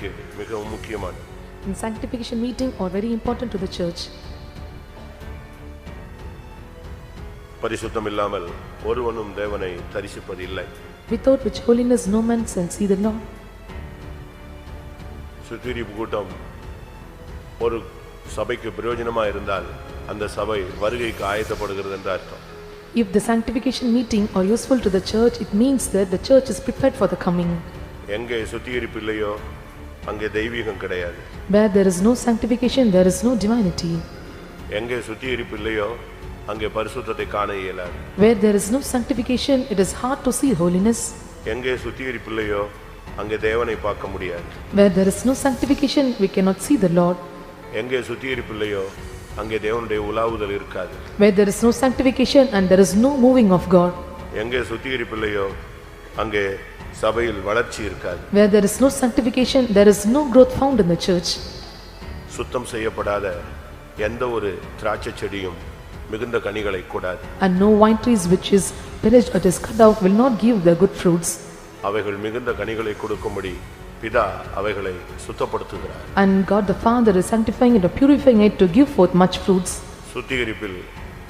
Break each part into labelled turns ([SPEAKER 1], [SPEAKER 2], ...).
[SPEAKER 1] சபைக்கு மிகவும் முக்கியமானது.
[SPEAKER 2] And sanctification meeting are very important to the church.
[SPEAKER 1] பரிசுத்தம் இல்லாமல் ஒருவனும் தேவனை தரிசிப்பதில்லை.
[SPEAKER 2] Without which holiness no man shall see the Lord.
[SPEAKER 1] சுத்திகரிப்பு கூட்டம் ஒரு சபைக்கு பிரயோஜனமா இருந்தால் அந்த சபை வருகைக்கு ஆயத்தப்படுகிறது என்று அர்த்தம்.
[SPEAKER 2] If the sanctification meeting are useful to the church, it means that the church is prepared for the coming.
[SPEAKER 1] எங்கே சுத்திகரிப்பு இல்லையோ அங்கே தெய்வீகம் கிடையாது.
[SPEAKER 2] Where there is no sanctification, there is no divinity.
[SPEAKER 1] எங்கே சுத்திகரிப்பு இல்லையோ அங்கே பரிசுத்தத்தை காண இயலாது.
[SPEAKER 2] Where there is no sanctification, it is hard to see holiness.
[SPEAKER 1] எங்கே சுத்திகரிப்பு இல்லையோ அங்கே தேவனை பார்க்க முடியாது.
[SPEAKER 2] Where there is no sanctification, we cannot see the Lord.
[SPEAKER 1] எங்கே சுத்திகரிப்பு இல்லையோ அங்கே தேவனுடைய உலாவுதல் இருக்காது.
[SPEAKER 2] Where there is no sanctification and there is no moving of God.
[SPEAKER 1] எங்கே சுத்திகரிப்பு இல்லையோ அங்கே சபையில் வளர்ச்சி இருக்காது.
[SPEAKER 2] Where there is no sanctification, there is no growth found in the church.
[SPEAKER 1] சுத்தம் செய்யப்படாத எந்த ஒரு திராட்சை செடியும் மிகுந்த கனிகளை கூடாது.
[SPEAKER 2] And no wine trees which is pillaged or is cut out will not give the good fruits.
[SPEAKER 1] அவைகள் மிகுந்த கனிகளை கொடுக்கும்படி பிதா அவைகளை சுத்தப்படுத்துகிறார்.
[SPEAKER 2] And God the Father is sanctifying it or purifying it to give forth much fruits.
[SPEAKER 1] சுத்திகரிப்பில்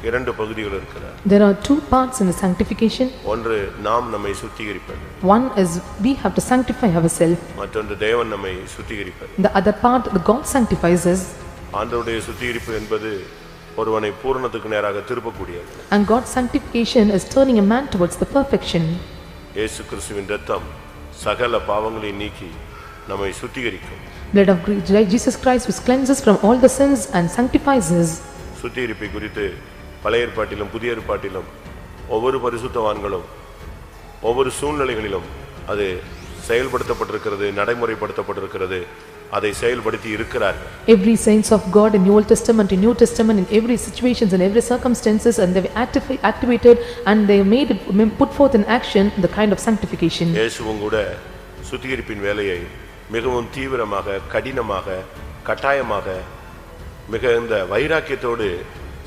[SPEAKER 1] இரண்டு பகுதிகள் இருக்கிறது.
[SPEAKER 2] There are two parts in the sanctification.
[SPEAKER 1] ஒன்று நாம் நம்மை சுத்திகரிப்பது.
[SPEAKER 2] One is we have to sanctify ourselves.
[SPEAKER 1] மற்றொன்று தேவன் நம்மை சுத்திகரிப்பது.
[SPEAKER 2] The other part, the God sanctifies us.
[SPEAKER 1] ஆண்டவருடைய சுத்திகரிப்பு என்பது ஒருவனை பூரணத்துக்கு நேராக திருப்பக்கூடியது.
[SPEAKER 2] And God's sanctification is turning a man towards the perfection.
[SPEAKER 1] இயேசு கிறிஸ்துவின் இரத்தம் சகல பாவங்களை நீக்கி நம்மை சுத்திகரிக்கும்.
[SPEAKER 2] Blood of Jesus Christ which cleanses from all the sins and sanctifies us.
[SPEAKER 1] சுத்திகரிப்பை குறித்து பழைய ஏற்பாட்டிலும் புதிய ஏற்பாட்டிலும் ஒவ்வொரு பரிசுத்தவான்களும் ஒவ்வொரு சூழ்நிலைகளிலும் அது செயல்படுத்தப்பட்டிருக்கிறது, நடைமுறைப்படுத்தப்பட்டிருக்கிறது, அதை செயல்படுத்தி இருக்கிறார்கள்.
[SPEAKER 2] Every saints of God in Old Testament, in New Testament, in every situations and every circumstances, and they were activated and they made it, put forth in action the kind of sanctification.
[SPEAKER 1] இயேசுவும் கூட சுத்திகரிப்பின் வேலையை மிகவும் தீவிரமாக, கடினமாக, கட்டாயமாக, மிகுந்த வைராக்கியத்தோடு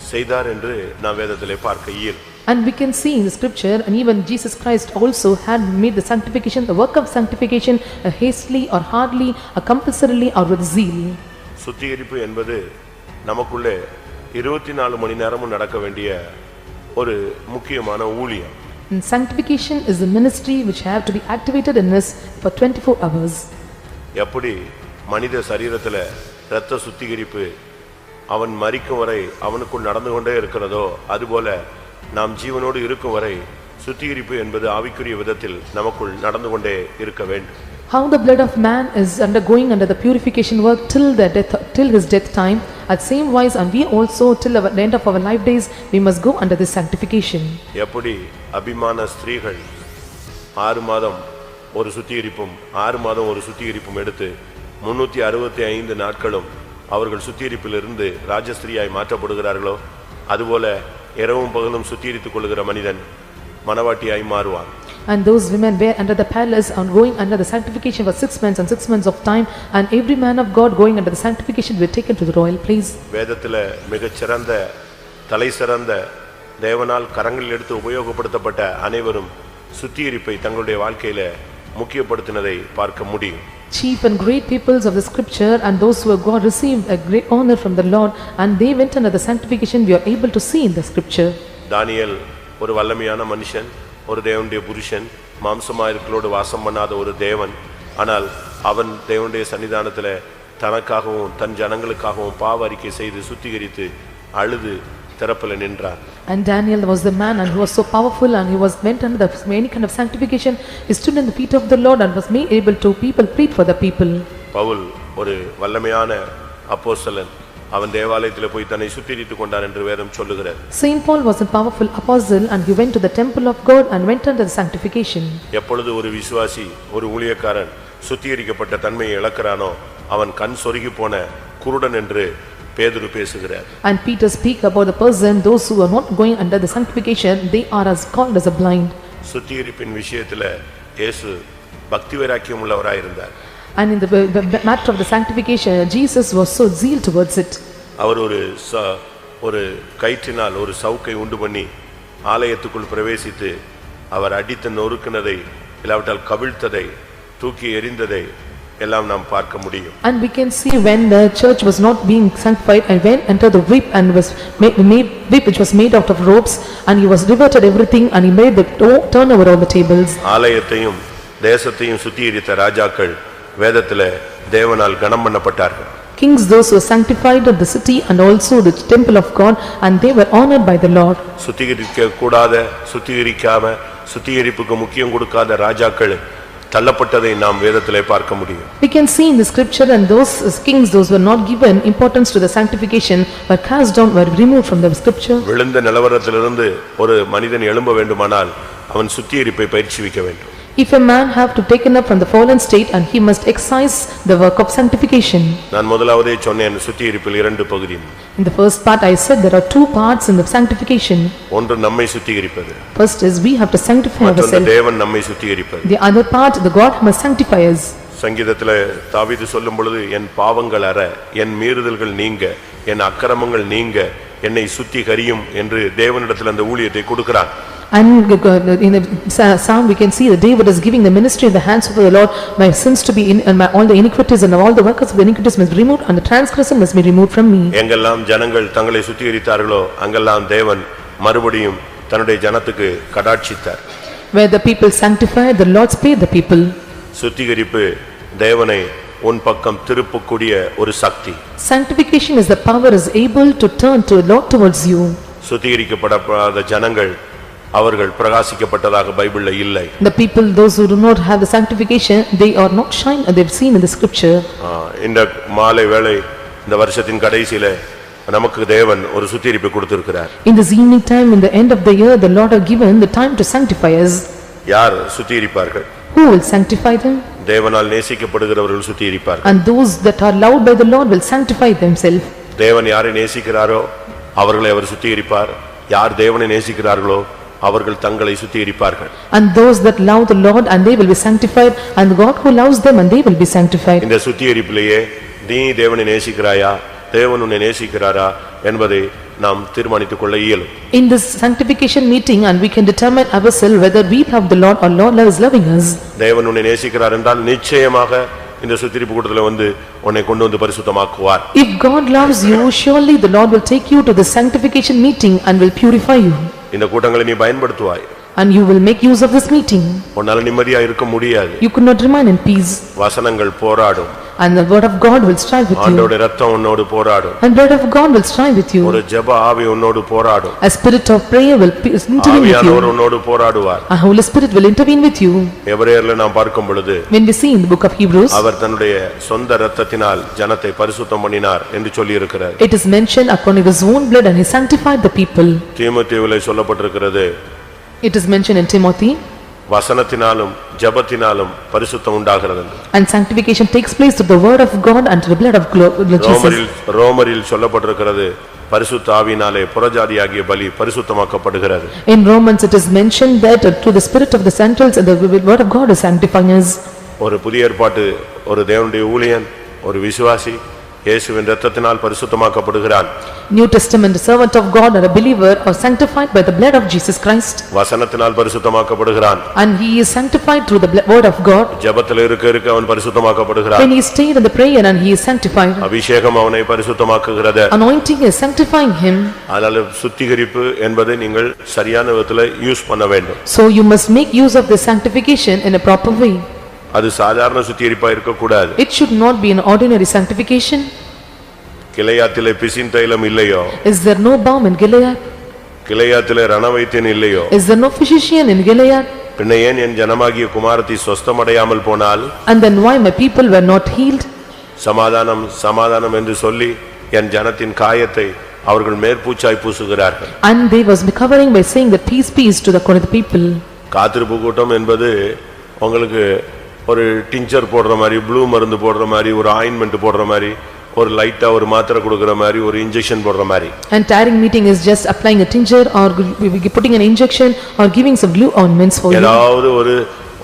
[SPEAKER 1] செய்தார் என்று நாம் வேதத்திலே பார்க்க இயலும்.
[SPEAKER 2] And we can see in the scripture, and even Jesus Christ also had made the sanctification, the work of sanctification, hastily or hardly, or compulsorily or with zeal.
[SPEAKER 1] சுத்திகரிப்பு என்பது நமக்குள்ளே 24 மணி நேரமும் நடக்க வேண்டிய ஒரு முக்கியமான ஊழியம்.
[SPEAKER 2] And sanctification is the ministry which have to be activated in us for 24 hours.
[SPEAKER 1] எப்படி மனித சரீரத்தில் இரத்த சுத்திகரிப்பு அவன் மரிக்கும் வரை அவனுக்குள் நடந்து கொண்டே இருக்கிறதோ அதுபோல நாம் ஜீவனோடு இருக்கும் வரை சுத்திகரிப்பு என்பது ஆவிக்குரிய விதத்தில் நமக்குள் நடந்து கொண்டே இருக்க வேண்டும்.
[SPEAKER 2] How the blood of man is undergoing under the purification work till his death time, at same wise and we also till the end of our life days we must go under this sanctification.
[SPEAKER 1] எப்படி அபிமான ஸ்திரீகள் 6 மாதம் ஒரு சுத்திகரிப்பும் 6 மாதம் ஒரு சுத்திகரிப்பும் எடுத்து 365 நாட்களும் அவர்கள் சுத்திகரிப்பிலிருந்து ராஜஸ்திரியாய் மாற்றப்படுகிறார்களோ அதுபோல இரவும் பகலும் சுத்திகரித்துக் கொள்ளுகிற மனிதன் மனவாட்டியாய் மாறுவான்.
[SPEAKER 2] And those women were under the palace and going under the sanctification for 6 months and 6 months of time, and every man of God going under the sanctification were taken to the royal place.
[SPEAKER 1] வேதத்திலே மிகச் சிறந்த தலை சிறந்த தேவனால் கரங்களில் எடுத்து உபயோகப்படுத்தப்பட்ட அனைவரும் சுத்திகரிப்பை தங்களுடைய வாழ்க்கையில முக்கியப்படுத்தினதை பார்க்க முடியும்.
[SPEAKER 2] Chief and great peoples of the scripture and those who have God received a great honor from the Lord, and they went under the sanctification we are able to see in the scripture.
[SPEAKER 1] தானியேல் ஒரு வல்லமையான மனுஷன், ஒரு தேவனுடைய புருஷன், மாம்சமாயர்களோடு வாசம் பண்ணாத ஒரு தேவன். ஆனால் அவன் தேவனுடைய சன்னிதானத்திலே தனக்காகவும் தன் ஜனங்களுக்காகவும் பாவ அறிக்கை செய்து சுத்திகரித்து அழுது திறப்பில் நின்றார்.
[SPEAKER 2] And Daniel was the man and he was so powerful and he was went under the any kind of sanctification. He stood in the feet of the Lord and was made able to plead for the people.
[SPEAKER 1] Pavul ஒரு வல்லமையான அப்போஸ்தலன், அவன் தேவாலயத்தில் போய் தன்னை சுத்திகரித்துக் கொண்டார் என்று வேதம் சொல்லுகிறது.
[SPEAKER 2] Saint Paul was a powerful apostle and he went to the temple of God and went under the sanctification.
[SPEAKER 1] எப்பொழுது ஒரு விசுவாசி ஒரு ஊழியக்காரன் சுத்திகரிக்கப்பட்ட தன்மையை இழக்கிறானோ அவன் கண் சொருகி போன குருடன் என்று பேதுரு பேசுகிறார்.
[SPEAKER 2] And Peter speak about the person those who are not going under the sanctification, they are as called as a blind.
[SPEAKER 1] சுத்திகரிப்பின் விஷயத்துல இயேசு பக்தி வைராக்கியம் உள்ளவராய் இருந்தார்.
[SPEAKER 2] And in the matter of the sanctification, Jesus was so zeal towards it.
[SPEAKER 1] அவர் ஒரு கயிற்றினால் ஒரு சவுக்கை உண்டு பண்ணி ஆலயத்துக்குள் பிரவேசித்து அவர் அடித்து நொறுக்கினதை இல்லாவிட்டால் கவிழ்த்ததை தூக்கி எறிந்ததை எல்லாம் நாம் பார்க்க முடியும்.
[SPEAKER 2] And we can see when the church was not being sanctified and when entered the whip and was made whip which was made out of ropes and he was reverted everything and he made the turn over all the tables.
[SPEAKER 1] ஆலயத்தையும் தேசத்தையும் சுத்திகரித்த ராஜாக்கள் வேதத்திலே தேவனால் கனம் பண்ணப்பட்டார்கள்.
[SPEAKER 2] Kings, those who sanctified of the city and also the temple of God, and they were honored by the Lord.
[SPEAKER 1] சுத்திகரிக்க கூடாத, சுத்திகரிக்காம, சுத்திகரிப்புக்கு முக்கியம் கொடுக்காத ராஜாக்கள் தள்ளப்பட்டதை நாம் வேதத்திலே பார்க்க முடியும்.
[SPEAKER 2] We can see in the scripture and those kings, those were not given importance to the sanctification, were cast down, were removed from the scripture.
[SPEAKER 1] விழுந்த நிலவரத்திலிருந்து ஒரு மனிதன் எழும்ப வேண்டுமானால் அவன் சுத்திகரிப்பை பயிற்சிவிக்க வேண்டும்.
[SPEAKER 2] If a man have to taken up from the fallen state and he must exercise the work of sanctification.
[SPEAKER 1] நான் முதலாவதே சொன்னேன் சுத்திகரிப்பில் இரண்டு பகுதி.
[SPEAKER 2] In the first part I said there are two parts in the sanctification.
[SPEAKER 1] ஒன்று நம்மை சுத்திகரிப்பது.
[SPEAKER 2] First is we have to sanctify ourselves.
[SPEAKER 1] மற்றொன்று தேவன் நம்மை சுத்திகரிப்பது.
[SPEAKER 2] The other part the God must sanctify us.
[SPEAKER 1] சங்கீதத்திலே தாவீது சொல்லும் பொழுது என் பாவங்கள் அற, என் மீறுதல்கள் நீங்க, என் அக்கிரமங்கள் நீங்க, என்னை சுத்திகரியும் என்று தேவனிடத்தில் அந்த ஊழியத்தை கொடுக்கிறான்.
[SPEAKER 2] And in the psalm we can see that David is giving the ministry in the hands of the Lord, my sins to be in and my all the iniquities and all the workers of the iniquities must be removed and the transgression must be removed from me.
[SPEAKER 1] எங்கெல்லாம் ஜனங்கள் தங்களை சுத்திகரித்தார்களோ அங்கெல்லாம் தேவன் மறுபடியும் தன்னுடைய ஜனத்துக்கு கடாட்சித்தார்.
[SPEAKER 2] Where the people sanctified, the Lord spared the people.
[SPEAKER 1] சுத்திகரிப்பு தேவனை உன் பக்கம் திருப்பக்கூடிய ஒரு சக்தி.
[SPEAKER 2] Sanctification is the power is able to turn to the Lord towards you.
[SPEAKER 1] சுத்திகரிக்கப்படாத ஜனங்கள் அவர்கள் பிரகாசிக்கப்பட்டதாக பைபிள்ல இல்லை.
[SPEAKER 2] The people, those who do not have the sanctification, they are not shine, they've seen in the scripture.
[SPEAKER 1] இந்த மாலை வேளை இந்த வருஷத்தின் கடைசியில நமக்கு தேவன் ஒரு சுத்திகரிப்பு கொடுத்திருக்கிறார்.
[SPEAKER 2] In this evening time, in the end of the year, the Lord have given the time to sanctify us.
[SPEAKER 1] யார் சுத்திகரிப்பார்கள்?
[SPEAKER 2] Who will sanctify them?
[SPEAKER 1] தேவனால் நேசிக்கப்படுகிறவர்கள் சுத்திகரிப்பார்கள்.
[SPEAKER 2] And those that are loved by the Lord will sanctify themselves.
[SPEAKER 1] தேவன் யாரை நேசிக்கிறாரோ அவர்களை அவர் சுத்திகரிப்பார். யார் தேவனை நேசிக்கிறார்களோ அவர்கள் தங்களை சுத்திகரிப்பார்கள்.
[SPEAKER 2] And those that love the Lord and they will be sanctified, and God who loves them and they will be sanctified.
[SPEAKER 1] இந்த சுத்திகரிப்பிலேயே நீ தேவனை நேசிக்கிறாயா, தேவன் உன்னை நேசிக்கிறாரா என்பதை நாம் தீர்மானித்துக் கொள்ள இயலும்.
[SPEAKER 2] In this sanctification meeting and we can determine ourselves whether we love the Lord or Lord is loving us.
[SPEAKER 1] தேவன் உன்னை நேசிக்கிறார் என்றால் நிச்சயமாக இந்த சுத்திகரிப்பு கூட்டத்திலே வந்து உன்னை கொண்டு வந்து பரிசுத்தமாக்குவார்.
[SPEAKER 2] If God loves you, surely the Lord will take you to the sanctification meeting and will purify you.
[SPEAKER 1] இந்த கூட்டங்களை நீ பயன்படுத்துவாய்.
[SPEAKER 2] And you will make use of this meeting.
[SPEAKER 1] உன்னால நிம்மதியா இருக்க முடியாது.
[SPEAKER 2] You could not remain in peace.
[SPEAKER 1] வசனங்கள் போராடும்.
[SPEAKER 2] And the word of God will strive with you.
[SPEAKER 1] ஆண்டவருடைய இரத்தம் உன்னோடு போராடும்.
[SPEAKER 2] And blood of God will strive with you.
[SPEAKER 1] ஒரு ஜெப ஆவி உன்னோடு போராடும்.
[SPEAKER 2] A spirit of prayer will intervene with you.
[SPEAKER 1] ஆவியானவர் உன்னோடு போராடுவார்.
[SPEAKER 2] A Holy Spirit will intervene with you.
[SPEAKER 1] எபிரேயர்ல நாம் பார்க்கும் பொழுது
[SPEAKER 2] When we see in the book of Hebrews,
[SPEAKER 1] அவர் தன்னுடைய சொந்த இரத்தத்தினால் ஜனத்தை பரிசுத்தம் பண்ணினார் என்று சொல்லி இருக்கிறார்.
[SPEAKER 2] it is mentioned according to his own blood and he sanctified the people.
[SPEAKER 1] தீமோத்தேயுவிலே சொல்லப்பட்டிருக்கிறது.
[SPEAKER 2] It is mentioned in Timothy.
[SPEAKER 1] வசனத்தினாலும் ஜெபத்தினாலும் பரிசுத்தம் உண்டாகிறது.
[SPEAKER 2] And sanctification takes place through the word of God and to the blood of Jesus.
[SPEAKER 1] ரோமரில் சொல்லப்பட்டிருக்கிறது. பரிசுத்த ஆவியினாலே புறஜாதியாகிய பலி பரிசுத்தமாக்கப்படுகிறது.
[SPEAKER 2] In Romans it is mentioned that through the spirit of the Gentiles and the word of God is sanctifying us.
[SPEAKER 1] ஒரு புதிய ஏற்பாட்டு ஒரு தேவனுடைய ஊழியன், ஒரு விசுவாசி இயேசுவின் இரத்தத்தினால் பரிசுத்தமாக்கப்படுகிறான்.
[SPEAKER 2] New Testament, the servant of God or a believer are sanctified by the blood of Jesus Christ.
[SPEAKER 1] வசனத்தினால் பரிசுத்தமாக்கப்படுகிறான்.
[SPEAKER 2] And he is sanctified through the word of God.
[SPEAKER 1] ஜெபத்தில் இருக்க அவன் பரிசுத்தமாக்கப்படுகிறான்.
[SPEAKER 2] When he stayed in the prayer and he is sanctified.
[SPEAKER 1] அபிஷேகம் அவனை பரிசுத்தமாக்குகிறது.
[SPEAKER 2] Anointing is sanctifying him.
[SPEAKER 1] அதனால சுத்திகரிப்பு என்பதை நீங்கள் சரியான விதத்தில் யூஸ் பண்ண வேண்டும்.
[SPEAKER 2] So you must make use of the sanctification in a proper way.
[SPEAKER 1] அது சாதாரண சுத்திகரிப்பா இருக்க கூடாது.
[SPEAKER 2] It should not be an ordinary sanctification.
[SPEAKER 1] கிளையாத்திலே பிசின் தைலம் இல்லையோ?
[SPEAKER 2] Is there no balm in Gilead?
[SPEAKER 1] கிளையாத்திலே ரணவைத்தியன் இல்லையோ?
[SPEAKER 2] Is there no physician in Gilead?
[SPEAKER 1] பின்ன ஏன் என் ஜனமாகிய குமாரத்தி சொஸ்தமடையாமல் போனால்?
[SPEAKER 2] And then why my people were not healed?
[SPEAKER 1] சமாதானம் சமாதானம் என்று சொல்லி என் ஜனத்தின் காயத்தை அவர்கள் மேற்பூச்சாய் பூசுகிறார்கள்.
[SPEAKER 2] And they was covering by saying that peace peace to the people.
[SPEAKER 1] காத்திருப்பு கூட்டம் என்பது உங்களுக்கு ஒரு டிஞ்சர் போடுற மாதிரி, ப்ளூ மருந்து போடுற மாதிரி, ஒரு ஆயின்மெண்ட் போடுற மாதிரி, ஒரு லைட்டா ஒரு மாத்திரை கொடுக்கிற மாதிரி, ஒரு இன்ஜெக்ஷன் போடுற மாதிரி.
[SPEAKER 2] And tiring meeting is just applying a tincture or putting an injection or giving some glue ointments for you.
[SPEAKER 1] ஏதாவது ஒரு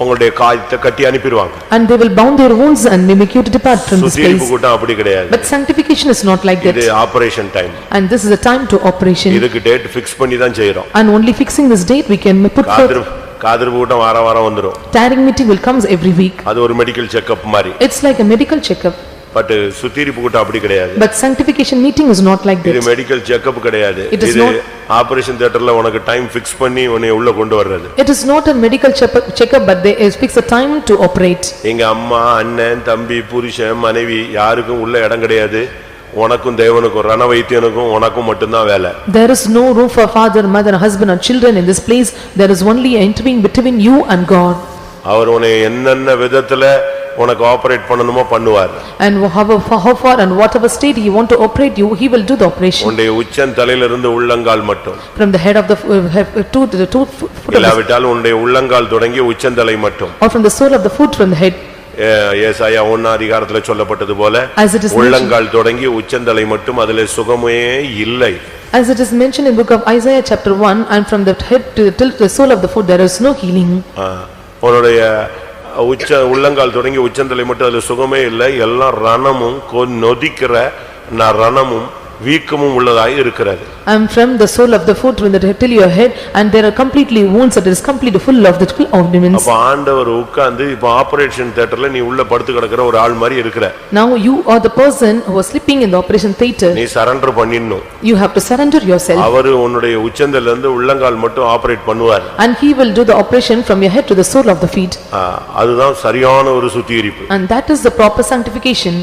[SPEAKER 1] உங்களுடைய காயத்தை கட்டி அனுப்பிடுவாங்க.
[SPEAKER 2] And they will bound their wounds and they make you to depart from this place.
[SPEAKER 1] சுத்திகரிப்பு கூட்டம் அப்படி கிடையாது.
[SPEAKER 2] But sanctification is not like that.
[SPEAKER 1] இது operation time.
[SPEAKER 2] And this is a time to operation.
[SPEAKER 1] இதுக்கு டேட் ஃபிக்ஸ் பண்ணி தான் செய்றோம்.
[SPEAKER 2] And only fixing this date we can put forth.
[SPEAKER 1] காதிருப்பு கூட்டம் வாரம் வந்துரும்.
[SPEAKER 2] Tiring meeting will comes every week.
[SPEAKER 1] அது ஒரு மெடிக்கல் செக்கப் மாதிரி.
[SPEAKER 2] It's like a medical checkup.
[SPEAKER 1] But சுத்திகரிப்பு கூட்டம் அப்படி கிடையாது.
[SPEAKER 2] But sanctification meeting is not like that.
[SPEAKER 1] இது மெடிக்கல் செக்கப் கிடையாது.
[SPEAKER 2] It is
[SPEAKER 1] இது
[SPEAKER 2] not.
[SPEAKER 1] ஆபரேஷன் தியேட்டர்ல உனக்கு டைம் ஃபிக்ஸ் பண்ணி உன்னை உள்ள கொண்டு வர்றது.
[SPEAKER 2] It is not a medical checkup but they fix a time to operate.
[SPEAKER 1] எங்க அம்மா அண்ணன் தம்பி புருஷன் மனைவி யாருக்கும் உள்ள இடம் கிடையாது. உனக்கும் தேவனுக்கும் ரணவைத்தியனுக்கும் உனக்கும் மட்டும்தான் வேலை.
[SPEAKER 2] There is no room for father, mother, husband or children in this place. There is only entering between you and God.
[SPEAKER 1] அவர் உன்னை என்னென்ன விதத்துல உனக்கு ஆபரேட் பண்ணணுமோ பண்ணுவார்.
[SPEAKER 2] And how far and whatever state he want to operate you, he will do the operation.
[SPEAKER 1] உன்னுடைய உச்சன் தலையிலிருந்து உள்ளங்கால் மட்டும்.
[SPEAKER 2] From the head of the to the foot.
[SPEAKER 1] இல்லாவிட்டால் உன்னுடைய உள்ளங்கால் தொடங்கி உச்சந்தலை மட்டும்.
[SPEAKER 2] Or from the sole of the foot from the head.
[SPEAKER 1] ஏசாயா 1 அதிகாரத்துல சொல்லப்பட்டது போல உள்ளங்கால் தொடங்கி உச்சந்தலை மட்டும் அதிலே சுகமே இல்லை.
[SPEAKER 2] As it is mentioned in book of Isaiah chapter 1, and from the head to the sole of the foot there is no healing.
[SPEAKER 1] உன்னுடைய உள்ளங்கால் தொடங்கி உச்சந்தலை மட்டும் அதிலே சுகமே இல்லை. எல்லாம் ரணமும் நொதிக்கிற ரணமும் வீக்கமும் உள்ளதாய் இருக்கிறது.
[SPEAKER 2] And from the sole of the foot till your head, and there are completely wounds that is completely full of the ornaments.
[SPEAKER 1] அப்ப ஆண்டவர் உட்கார்ந்து இப்ப ஆபரேஷன் தியேட்டர்ல நீ உள்ள படுத்து கிடக்குற ஒரு ஆள் மாதிரி இருக்கிற.
[SPEAKER 2] Now you are the person who was sleeping in the operation theater.
[SPEAKER 1] நீ சரண்டர் பண்ணிடணும்.
[SPEAKER 2] You have to surrender yourself.
[SPEAKER 1] அவர் உன்னுடைய உச்சந்தல்ல இருந்து உள்ளங்கால் மட்டும் ஆபரேட் பண்ணுவார்.
[SPEAKER 2] And he will do the operation from your head to the sole of the feet.
[SPEAKER 1] அதுதான் சரியான ஒரு சுத்திகரிப்பு.
[SPEAKER 2] And that is the proper sanctification.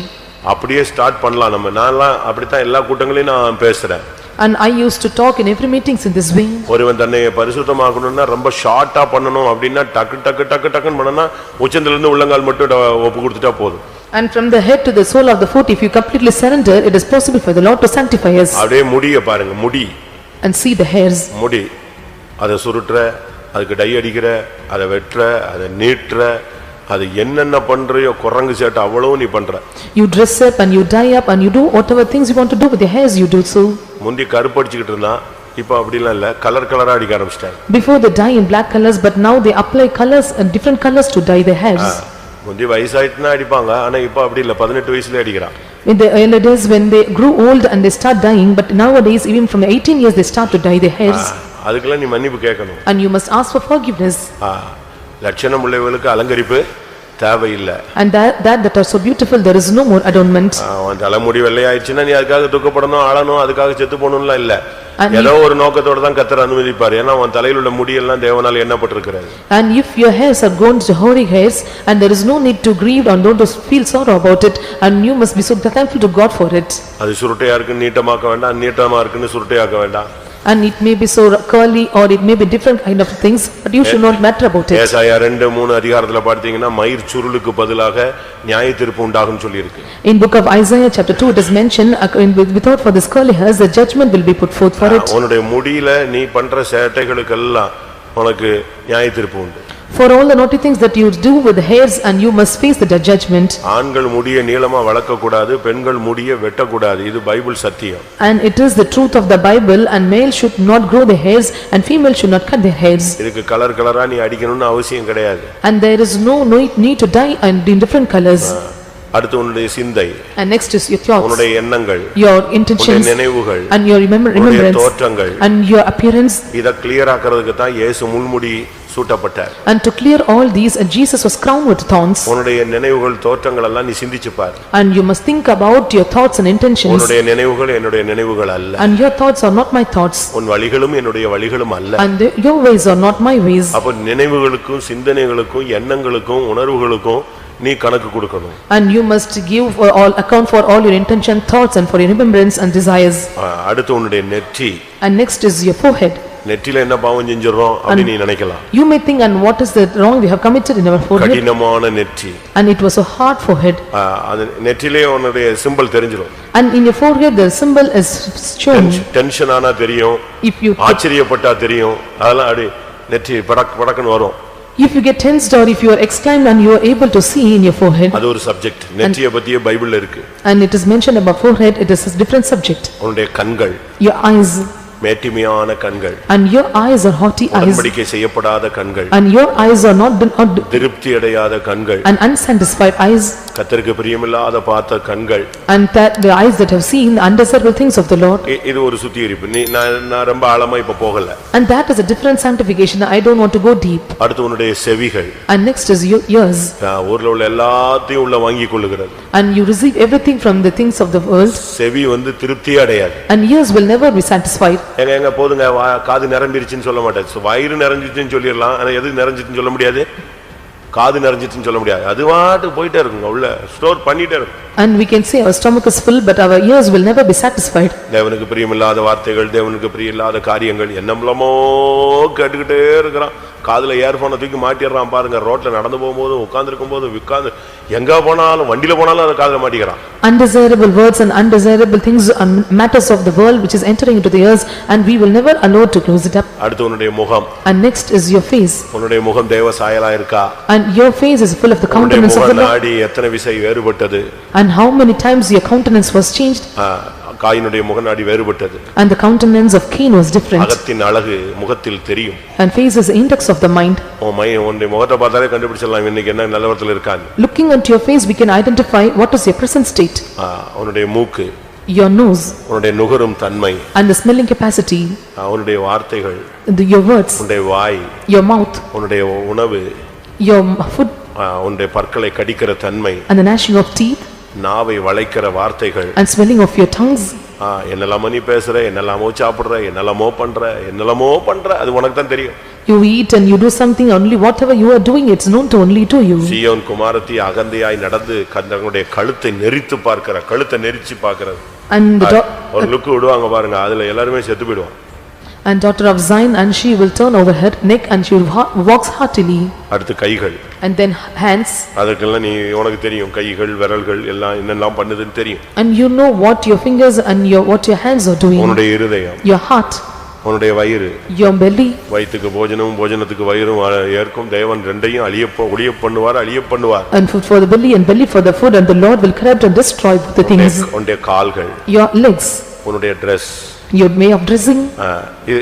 [SPEAKER 1] அப்படியே ஸ்டார்ட் பண்ணலாம் நம்ம. நான்லாம் அப்படித்தான் எல்லா கூட்டங்களையும் நான் பேசுறேன்.
[SPEAKER 2] And I used to talk in every meetings in this way.
[SPEAKER 1] ஒருவன் தன்னை பரிசுத்தமாக்கணும்னா ரொம்ப ஷார்ட்டா பண்ணணும் அப்படினா டக்கு டக்கு டக்கு டக்குன்னு பண்ணனா உச்சந்தல இருந்து உள்ளங்கால் மட்டும் ஒப்பு கொடுத்துட்டா போதும்.
[SPEAKER 2] And from the head to the sole of the foot, if you completely surrender, it is possible for the Lord to sanctify us.
[SPEAKER 1] அப்படியே முடிய பாருங்க, முடி.
[SPEAKER 2] And see the hairs.
[SPEAKER 1] முடி. அத சுருட்ற, அதுக்கு டை அடிக்கிற, அத வெட்ற, அத நீட்ற, அது என்னென்ன பண்றியோ குரங்கு சேட்ட அவ்வளவு நீ பண்ற.
[SPEAKER 2] You dress up and you dye up and you do whatever things you want to do with your hairs, you do so.
[SPEAKER 1] முந்தி கருப்படிச்சிட்டு இருந்தா இப்ப அப்படிலாம் இல்ல, கலர் கலரா அடிக்க ஆரம்பிச்சிட்டாங்க.
[SPEAKER 2] Before they dye in black colors, but now they apply colors and different colors to dye their hairs.
[SPEAKER 1] முந்தி வயசாயிட்டுனா அடிப்பாங்க, ஆனா இப்ப அப்படி இல்ல, 18 வயசுல அடிக்கறாங்க.
[SPEAKER 2] In the early days when they grew old and they start dyeing, but nowadays even from 18 years they start to dye their hairs.
[SPEAKER 1] அதுக்கெல்லாம் நீ மன்னிப்பு கேட்கணும்.
[SPEAKER 2] And you must ask for forgiveness.
[SPEAKER 1] லட்சணம் உள்ளவங்களுக்கு அலங்கரிப்பு தேவையில்லை.
[SPEAKER 2] And that are so beautiful, there is no more adornment.
[SPEAKER 1] அவன் தலைமுடி வெள்ளையாயிடுச்சுன்னா நீ அதுக்காக துக்கப்படணும், அழணும், அதுக்காக செத்து போகணும்லாம் இல்ல. ஏதோ ஒரு நோக்கத்தோட தான் கர்த்தர் அனுமதிப்பார். ஏன்னா அவன் தலையில உள்ள முடியெல்லாம் தேவனால் எண்ணப்பட்டிருக்கிறது.
[SPEAKER 2] And if your hairs are grown to hoary hairs, and there is no need to grieve and don't feel sorrow about it, and you must be so thankful to God for it.
[SPEAKER 1] அது சுருட்டையா இருக்குன்னு நீட்டமாக்க வேண்டாம், நீட்டமா இருக்குன்னு சுருட்டையாக்க வேண்டாம்.
[SPEAKER 2] And it may be so curly or it may be different kind of things, but you should not matter about it.
[SPEAKER 1] ஏசாயா 2:3 அதிகாரத்துல பார்த்தீங்கன்னா மயிர் சுருளுக்கு பதிலாக நியாயத்தீர்ப்பு உண்டாகும்னு சொல்லி இருக்கு.
[SPEAKER 2] In book of Isaiah chapter 2 it is mentioned, without for this curly hairs the judgment will be put forth for it.
[SPEAKER 1] உன்னுடைய முடியில நீ பண்ற சேட்டைகளுக்கெல்லாம் உனக்கு நியாயத்தீர்ப்பு உண்டு.
[SPEAKER 2] For all the naughty things that you do with the hairs, and you must face the judgment.
[SPEAKER 1] ஆண்கள் முடியை நீளமா வளர்க்க கூடாது, பெண்கள் முடியை வெட்ட கூடாது. இது பைபிள் சத்தியம்.
[SPEAKER 2] And it is the truth of the Bible, and male should not grow their hairs and female should not cut their hairs.
[SPEAKER 1] இதுக்கு கலர் கலரா நீ அடிக்கணும்னு அவசியம் கிடையாது.
[SPEAKER 2] And there is no need to dye and in different colors.
[SPEAKER 1] அடுத்து உன்னுடைய சிந்தை.
[SPEAKER 2] And next is your thoughts.
[SPEAKER 1] உன்னுடைய எண்ணங்கள்.
[SPEAKER 2] Your intentions.
[SPEAKER 1] உன்னுடைய நினைவுகள்.
[SPEAKER 2] And your remembrance.
[SPEAKER 1] தோற்றங்கள்.
[SPEAKER 2] And your appearance.
[SPEAKER 1] இத கிளியர் ஆக்கிறதுக்கு தான் இயேசு முள்முடி சூட்டப்பட்டார்.
[SPEAKER 2] And to clear all these, and Jesus was crowned with thorns.
[SPEAKER 1] உன்னுடைய நினைவுகள் தோற்றங்கள் எல்லாம் நீ சிந்திச்சு பார்.
[SPEAKER 2] And you must think about your thoughts and intentions.
[SPEAKER 1] உன்னுடைய நினைவுகள் என்னுடைய நினைவுகள் அல்ல.
[SPEAKER 2] And your thoughts are not my thoughts.
[SPEAKER 1] உன் வழிகளும் என்னுடைய வழிகளும் அல்ல.
[SPEAKER 2] And your ways are not my ways.
[SPEAKER 1] அப்ப நினைவுகளுக்கும் சிந்தனைகளுக்கும் எண்ணங்களுக்கும் உணர்வுகளுக்கும் நீ கணக்கு கொடுக்கணும்.
[SPEAKER 2] And you must give all account for all your intention, thoughts and for your remembrance and desires.
[SPEAKER 1] அடுத்து உன்னுடைய நெற்றி.
[SPEAKER 2] And next is your forehead.
[SPEAKER 1] நெற்றில என்ன பாவம் செஞ்சறோம் அப்படி நீ நினைக்கலாம்.
[SPEAKER 2] You may think, and what is the wrong we have committed in our forehead?
[SPEAKER 1] கடினமான நெற்றி.
[SPEAKER 2] And it was a hard forehead.
[SPEAKER 1] அந்த நெற்றிலே உன்னுடைய சிம்பல் தெரிஞ்சிரும்.
[SPEAKER 2] And in your forehead the symbol is shown.
[SPEAKER 1] Tension ஆனா தெரியும், ஆச்சரியப்பட்டா தெரியும், அதெல்லாம் அப்படி நெற்றி படக்குன்னு வரும்.
[SPEAKER 2] If you get tensed or if you are exclaimed and you are able to see in your forehead.
[SPEAKER 1] அது ஒரு சப்ஜெக்ட். நெற்றிய பத்தியே பைபிள்ல இருக்கு.
[SPEAKER 2] And it is mentioned about forehead, it is a different subject.
[SPEAKER 1] உன்னுடைய கண்கள்.
[SPEAKER 2] Your eyes.
[SPEAKER 1] மேட்டிமையான கண்கள்,
[SPEAKER 2] and your eyes are haughty eyes,
[SPEAKER 1] உடன்படிக்கை செய்யப்படாத கண்கள்,
[SPEAKER 2] and your eyes are not
[SPEAKER 1] திருப்தி அடையாத கண்கள்,
[SPEAKER 2] and unsatisfied eyes,
[SPEAKER 1] கர்த்தருக்கு பிரியமில்லாத பார்த்த கண்கள்,
[SPEAKER 2] and that the eyes that have seen the undesirable things of the Lord.
[SPEAKER 1] இது ஒரு சுத்திகரிப்பு. நான் ரொம்ப ஆழமா இப்ப போகல.
[SPEAKER 2] And that is a different sanctification. I don't want to go deep.
[SPEAKER 1] அடுத்து உன்னுடைய செவிகள்,
[SPEAKER 2] And next is your ears,
[SPEAKER 1] ஊர்ல உள்ள எல்லாத்தையும் உள்ள வாங்கிக் கொள்ளுகிறது.
[SPEAKER 2] and you receive everything from the things of the world,
[SPEAKER 1] செவி திருப்தி அடையாது.
[SPEAKER 2] and ears will never be satisfied.
[SPEAKER 1] எங்க போதுங்க காது நிரம்பிருச்சுன்னு சொல்ல மாட்டேன், வயிறு நிறைஞ்சிருச்சுன்னு சொல்லிடலாம். ஆனா எது நிறைஞ்சிருச்சுன்னு சொல்ல முடியாது, காது நிறைஞ்சிருச்சுன்னு சொல்ல முடியாது. அது வாட்டு போயிட்டே இருக்குங்க, உள்ள ஸ்டோர் பண்ணிட்டே இருக்கும்.
[SPEAKER 2] And we can say our stomach is full, but our ears will never be satisfied.
[SPEAKER 1] தேவனுக்கு பிரியமில்லாத வார்த்தைகள், தேவனுக்கு பிரியமில்லாத காரியங்கள் என்னமோ கேட்டுக்கிட்டே இருக்கிறான். காதுல இயர்போனை தூக்கி மாட்டிடுறான் பாருங்க. ரோட்ல நடந்து போகும்போது, உட்கார்ந்து இருக்கும்போது, உட்கார்ந்து எங்க போனாலும், வண்டியில போனாலும் அதை காதுல மாட்டிக்கிறான்.
[SPEAKER 2] Undesirable words and undesirable things and matters of the world which is entering into the ears, and we will never allow to close it up.
[SPEAKER 1] அடுத்து உன்னுடைய முகம்.
[SPEAKER 2] And next is your face.
[SPEAKER 1] உன்னுடைய முகம் தேவ சாயலா இருக்கா?
[SPEAKER 2] And your face is full of the countenance of the Lord.
[SPEAKER 1] நாடி எத்தனை விசை வேறுபட்டது?
[SPEAKER 2] And how many times your countenance was changed?
[SPEAKER 1] காயினுடைய முகநாடி வேறுபட்டது.
[SPEAKER 2] And the countenance of Cain was different.
[SPEAKER 1] அகத்தின் அழகு முகத்தில் தெரியும்.
[SPEAKER 2] And face is the index of the mind.
[SPEAKER 1] உன்னுடைய முகத்தை பார்த்தாலே கண்டுபிடிச்சிடலாம் இன்னைக்கு என்ன நிலவரத்தில் இருக்கான்னு.
[SPEAKER 2] Looking at your face we can identify what is your present state.
[SPEAKER 1] உன்னுடைய மூக்கு,
[SPEAKER 2] your nose,
[SPEAKER 1] உன்னுடைய நுகரும் தன்மை,
[SPEAKER 2] and the smelling capacity,
[SPEAKER 1] உன்னுடைய வார்த்தைகள்,
[SPEAKER 2] your words,
[SPEAKER 1] உன்னுடைய வாய்,
[SPEAKER 2] your mouth,
[SPEAKER 1] உன்னுடைய உணவு,
[SPEAKER 2] your food,
[SPEAKER 1] உன்னுடைய பற்களை கடிக்கிற தன்மை,
[SPEAKER 2] and the gnashing of teeth,
[SPEAKER 1] நாவை வளைக்கிற வார்த்தைகள்,
[SPEAKER 2] and swelling of your tongues.
[SPEAKER 1] என்னெல்லாமோ நீ பேசுற, என்னெல்லாமோ சாப்பிடுற, என்னெல்லாமோ பண்ற, அது உனக்கு தான் தெரியும்.
[SPEAKER 2] You eat and you do something, only whatever you are doing it's known to only to you.
[SPEAKER 1] சீயோன் குமாரத்தி அகந்தையாய் நடந்து தங்களுடைய கழுத்தை நெரித்து பார்க்கிற, கழுத்தை நெரிச்சு பார்க்கிறது.
[SPEAKER 2] And
[SPEAKER 1] ஒரு லுக்கு விடுவாங்க பாருங்க, அதுல எல்லாருமே செத்து போயிடுவாங்க.
[SPEAKER 2] And daughter of Zion, and she will turn over her neck and she walks heartily.
[SPEAKER 1] அடுத்து கைகள்.
[SPEAKER 2] And then hands.
[SPEAKER 1] அதற்கெல்லாம் உனக்கு தெரியும், கைகள் விரல்கள் எல்லாம் என்னெல்லாம் பண்ணுதுன்னு தெரியும்.
[SPEAKER 2] And you know what your fingers and what your hands are doing.
[SPEAKER 1] உன்னுடைய இருதயம்,
[SPEAKER 2] your heart,
[SPEAKER 1] உன்னுடைய வயிறு,
[SPEAKER 2] your belly.
[SPEAKER 1] வயிற்றுக்கு போஜனமும் போஜனத்துக்கு வயிறும் ஏற்கும். தேவன் ரெண்டையும் ஒழிய பண்ணுவார்.
[SPEAKER 2] And food for the belly and belly for the food, and the Lord will corrupt and destroy the things.
[SPEAKER 1] உன்னுடைய கால்கள்,
[SPEAKER 2] your legs,
[SPEAKER 1] உன்னுடைய dress,
[SPEAKER 2] your way of dressing.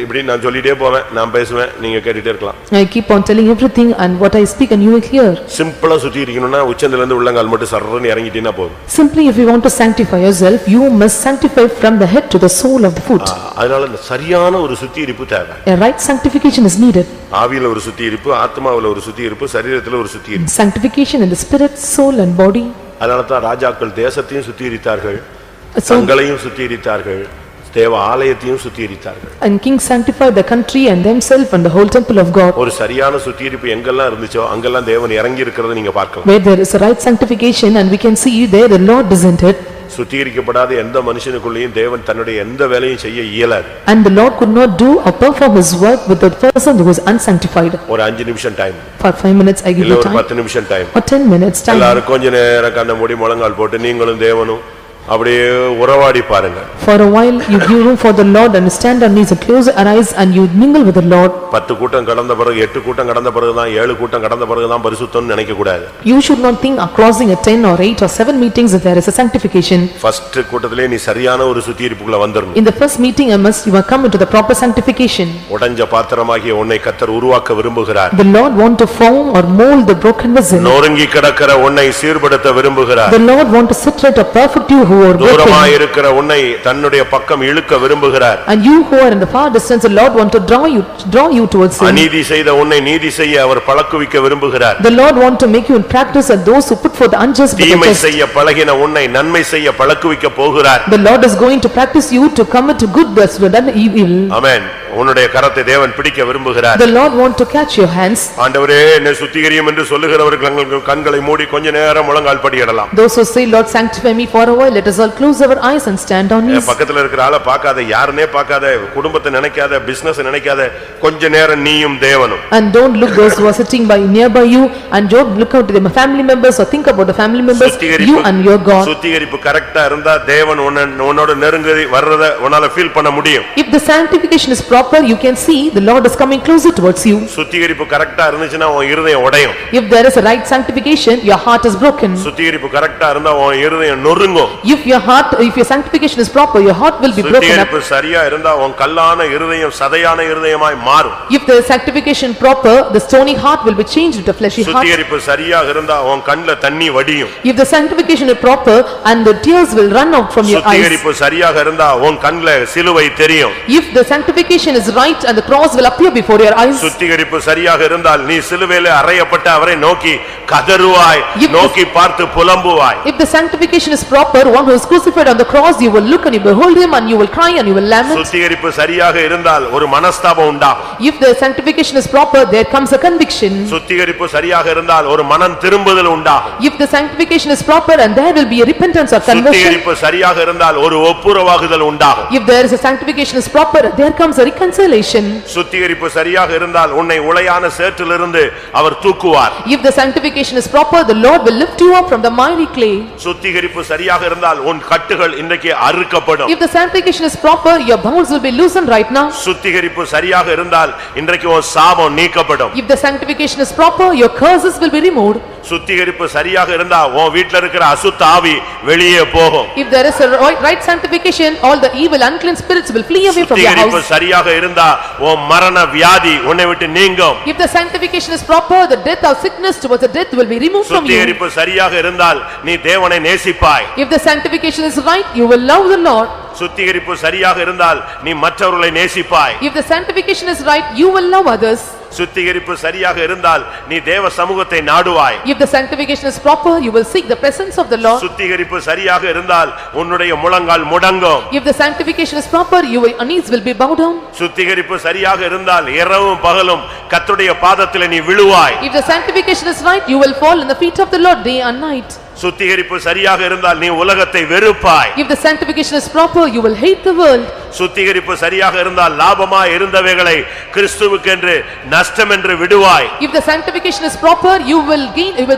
[SPEAKER 1] இப்படி நான் சொல்லிட்டே போவேன், நான் பேசுவேன், நீங்க கேட்டுட்டே இருக்கலாம்.
[SPEAKER 2] I keep on telling everything and what I speak and you will hear.
[SPEAKER 1] சிம்பிளா சுத்தி இருக்கணும்னா உச்சந்தல இருந்து உள்ளங்கால் மட்டும் சர்றன்னு இறங்கிட்டீனா போதும்.
[SPEAKER 2] Simply if you want to sanctify yourself, you must sanctify from the head to the sole of the foot.
[SPEAKER 1] அதனால சரியான ஒரு சுத்திகரிப்பு தேவை.
[SPEAKER 2] A right sanctification is needed.
[SPEAKER 1] ஆவியில ஒரு சுத்திகரிப்பு, ஆத்மாவில ஒரு சுத்திகரிப்பு, சரீரத்துல ஒரு சுத்திகரிப்பு.
[SPEAKER 2] Sanctification in the spirit, soul and body.
[SPEAKER 1] அதனால தான் ராஜாக்கள் தேசத்தையும் சுத்திகரித்தார்கள், தங்களையும் சுத்திகரித்தார்கள், தேவ ஆலயத்தையும் சுத்திகரித்தார்கள்.
[SPEAKER 2] And kings sanctified the country and themselves and the whole temple of God.
[SPEAKER 1] ஒரு சரியான சுத்திகரிப்பு எங்கெல்லாம் இருந்துச்சோ அங்கெல்லாம் தேவன் இறங்கி இருக்கிறதை நீங்க பார்க்கலாம்.
[SPEAKER 2] Where there is a right sanctification and we can see there the Lord is entered.
[SPEAKER 1] சுத்திகரிக்கப்படாத எந்த மனுஷனுக்குள்ளேயும் தேவன் தன்னுடைய எந்த வேலையும் செய்ய இயலாது.
[SPEAKER 2] And the Lord could not do or perform his work with the person who was unsanctified.
[SPEAKER 1] ஒரு 5 நிமிஷம் time.
[SPEAKER 2] For 5 minutes I give you time.
[SPEAKER 1] ஒரு 10 நிமிஷம் டைம்.
[SPEAKER 2] For 10 minutes time.
[SPEAKER 1] எல்லாரும் கொஞ்ச நேரம் கண்ண மூடி முழங்கால் போட்டு நீங்களும் தேவனும் அப்படியே உறவாடி பாருங்க.
[SPEAKER 2] For a while you give room for the Lord and stand on knees and close your eyes and you mingle with the Lord.
[SPEAKER 1] 10 கூட்டம் கடந்த பிறகு 8 கூட்டம் கடந்த பிறகு தான் 7 கூட்டம் கடந்த பிறகு தான் பரிசுத்தம்னு நினைக்க கூடாது.
[SPEAKER 2] You should not think of crossing at 10 or 8 or 7 meetings that there is a sanctification.
[SPEAKER 1] First கூட்டத்திலே நீ சரியான ஒரு சுத்திகரிப்புக்குள்ள வந்துறணும்.
[SPEAKER 2] In the first meeting you must come into the proper sanctification.
[SPEAKER 1] உடைஞ்ச பாத்திரமாகிய உன்னை கர்த்தர் உருவாக்க விரும்புகிறார்.
[SPEAKER 2] The Lord want to form or mold the broken vessel.
[SPEAKER 1] நொறுங்கி கிடக்கிற உன்னை சீர்படுத்த விரும்புகிறார்.
[SPEAKER 2] The Lord want to set right a perfect you who are broken.
[SPEAKER 1] தூரமாய் இருக்கிற உன்னை தன்னுடைய பக்கம் இழுக்க விரும்புகிறார்.
[SPEAKER 2] And you who are in the far distance, the Lord want to draw you towards him.
[SPEAKER 1] அநீதி செய்த உன்னை நீதி செய்ய அவர் பழக்குவிக்க விரும்புகிறார்.
[SPEAKER 2] The Lord want to make you in practice and those who put for the unjust with the
[SPEAKER 1] தீமை
[SPEAKER 2] just.
[SPEAKER 1] செய்ய பழகின உன்னை நன்மை செய்ய பழக்குவிக்க போகிறார்.
[SPEAKER 2] The Lord is going to practice you to commit good that's done evil.
[SPEAKER 1] ஆமென். உன்னுடைய கரத்தை தேவன் பிடிக்க விரும்புகிறார்.
[SPEAKER 2] The Lord want to catch your hands.
[SPEAKER 1] ஆண்டவரே என்னை சுத்திகரியும் என்று சொல்லுகிறவர்கள் கண்களை மூடி கொஞ்ச நேரம் முழங்கால் படியிடலாம்.
[SPEAKER 2] Those who say Lord sanctify me for a while, let us all close our eyes and stand on knees.
[SPEAKER 1] பக்கத்துல இருக்கிற ஆளை பார்க்காத, யாருனே பார்க்காத, குடும்பத்தை நினைக்காத, பிசினஸ் நினைக்காத, கொஞ்ச நேரம் நீயும் தேவனும்.
[SPEAKER 2] And don't look those who are sitting nearby you and don't look out to the family members or think about the family members, you and your God.
[SPEAKER 1] சுத்திகரிப்பு கரெக்ட்டா இருந்தா தேவன் உன்னோட நெருங்கி வர்றத உன்னால ஃபீல் பண்ண முடியும்.
[SPEAKER 2] If the sanctification is proper, you can see the Lord is coming closer towards you.
[SPEAKER 1] சுத்திகரிப்பு கரெக்ட்டா இருந்துச்சுனா உன் இருதயம் உடையும்.
[SPEAKER 2] If there is a right sanctification, your heart is broken.
[SPEAKER 1] சுத்திகரிப்பு கரெக்ட்டா இருந்தா உன் இருதயம் நொறுங்கும்.
[SPEAKER 2] If your sanctification is proper, your heart will be broken up.
[SPEAKER 1] சுத்திகரிப்பு சரியா இருந்தா உன் கல்லான இருதயம் சதையான இருதயமாய் மாறும்.
[SPEAKER 2] If the sanctification proper, the stony heart will be changed into a fleshy heart.
[SPEAKER 1] சுத்திகரிப்பு சரியா இருந்தா உன் கண்ணுல தண்ணி வடியும்.
[SPEAKER 2] If the sanctification is proper, and the tears will run out from your eyes.
[SPEAKER 1] சுத்திகரிப்பு சரியாக இருந்தா உன் கண்ணுல சிலுவை தெரியும்.
[SPEAKER 2] If the sanctification is right, and the cross will appear before your eyes.
[SPEAKER 1] சுத்திகரிப்பு சரியாக இருந்தால் நீ சிலுவையிலே அறையப்பட்ட அவரை நோக்கி கதறுவாய், நோக்கி பார்த்து புலம்புவாய்.
[SPEAKER 2] If the sanctification is proper, one who is crucified on the cross, you will look and you behold him, and you will cry and you will lament.
[SPEAKER 1] சுத்திகரிப்பு சரியாக இருந்தால் ஒரு மனஸ்தாபம் உண்டாகும்.
[SPEAKER 2] If the sanctification is proper, there comes a conviction.
[SPEAKER 1] சுத்திகரிப்பு சரியாக இருந்தால் ஒரு மனம் திரும்புதல் உண்டாகும்.
[SPEAKER 2] If the sanctification is proper, and there will be a repentance or conversion.
[SPEAKER 1] சுத்திகரிப்பு சரியாக இருந்தால் ஒரு ஒப்புரவாகுதல் உண்டாகும்.
[SPEAKER 2] If there is a sanctification is proper, there comes a reconciliation.
[SPEAKER 1] சுத்திகரிப்பு சரியாக இருந்தால் உன்னை உளையான சேற்றிலிருந்து அவர் தூக்குவார்.
[SPEAKER 2] If the sanctification is proper, the Lord will lift you up from the miry clay.
[SPEAKER 1] சுத்திகரிப்பு சரியாக இருந்தால் உன் கட்டுகள் இன்றைக்கு அறுக்கப்படும்.
[SPEAKER 2] If the sanctification is proper, your bonds will be loosened right now.
[SPEAKER 1] சுத்திகரிப்பு சரியாக இருந்தால் இன்றைக்கு உன் சாபம் நீக்கப்படும்.
[SPEAKER 2] If the sanctification is proper, your curses will be removed.
[SPEAKER 1] சுத்திகரிப்பு சரியாக இருந்தா உன் வீட்ல இருக்கிற அசுத்த ஆவி வெளியே போகும்.
[SPEAKER 2] If there is a right sanctification, all the evil unclean spirits will flee away from your
[SPEAKER 1] சுத்திகரிப்பு
[SPEAKER 2] house.
[SPEAKER 1] சரியாக இருந்தா உன் மரண வியாதி உன்னை விட்டு நீங்கும்.
[SPEAKER 2] If the sanctification is proper, the death or sickness towards the death will be removed from you.
[SPEAKER 1] சுத்திகரிப்பு சரியாக இருந்தால் நீ தேவனை நேசிப்பாய்.
[SPEAKER 2] If the sanctification is right, you will love the Lord.
[SPEAKER 1] சுத்திகரிப்பு சரியாக இருந்தால் நீ மற்றவர்களை நேசிப்பாய்.
[SPEAKER 2] If the sanctification is right, you will love others.
[SPEAKER 1] சுத்திகரிப்பு சரியாக இருந்தால் நீ தேவ சமூகத்தை நாடுவாய்.
[SPEAKER 2] If the sanctification is proper, you will seek the presence of the Lord.
[SPEAKER 1] சுத்திகரிப்பு சரியாக இருந்தால் உன்னுடைய முழங்கால் முடங்கும்.
[SPEAKER 2] If the sanctification is proper, your knees will be bowed down.
[SPEAKER 1] சுத்திகரிப்பு சரியாக இருந்தால் இரவும் பகலும் கர்த்தருடைய பாதத்திலே நீ விழுவாய்.
[SPEAKER 2] If the sanctification is right, you will fall in the feet of the Lord day and night.
[SPEAKER 1] சுத்திகரிப்பு சரியாக இருந்தால் நீ உலகத்தை வெறுப்பாய்.
[SPEAKER 2] If the sanctification is proper, you will hate the world.
[SPEAKER 1] சுத்திகரிப்பு சரியாக இருந்தால் லாபமாய் இருந்தவைகளை கிறிஸ்துவுக்கென்று நஷ்டம் என்று விடுவாய்.
[SPEAKER 2] If the sanctification is proper, you will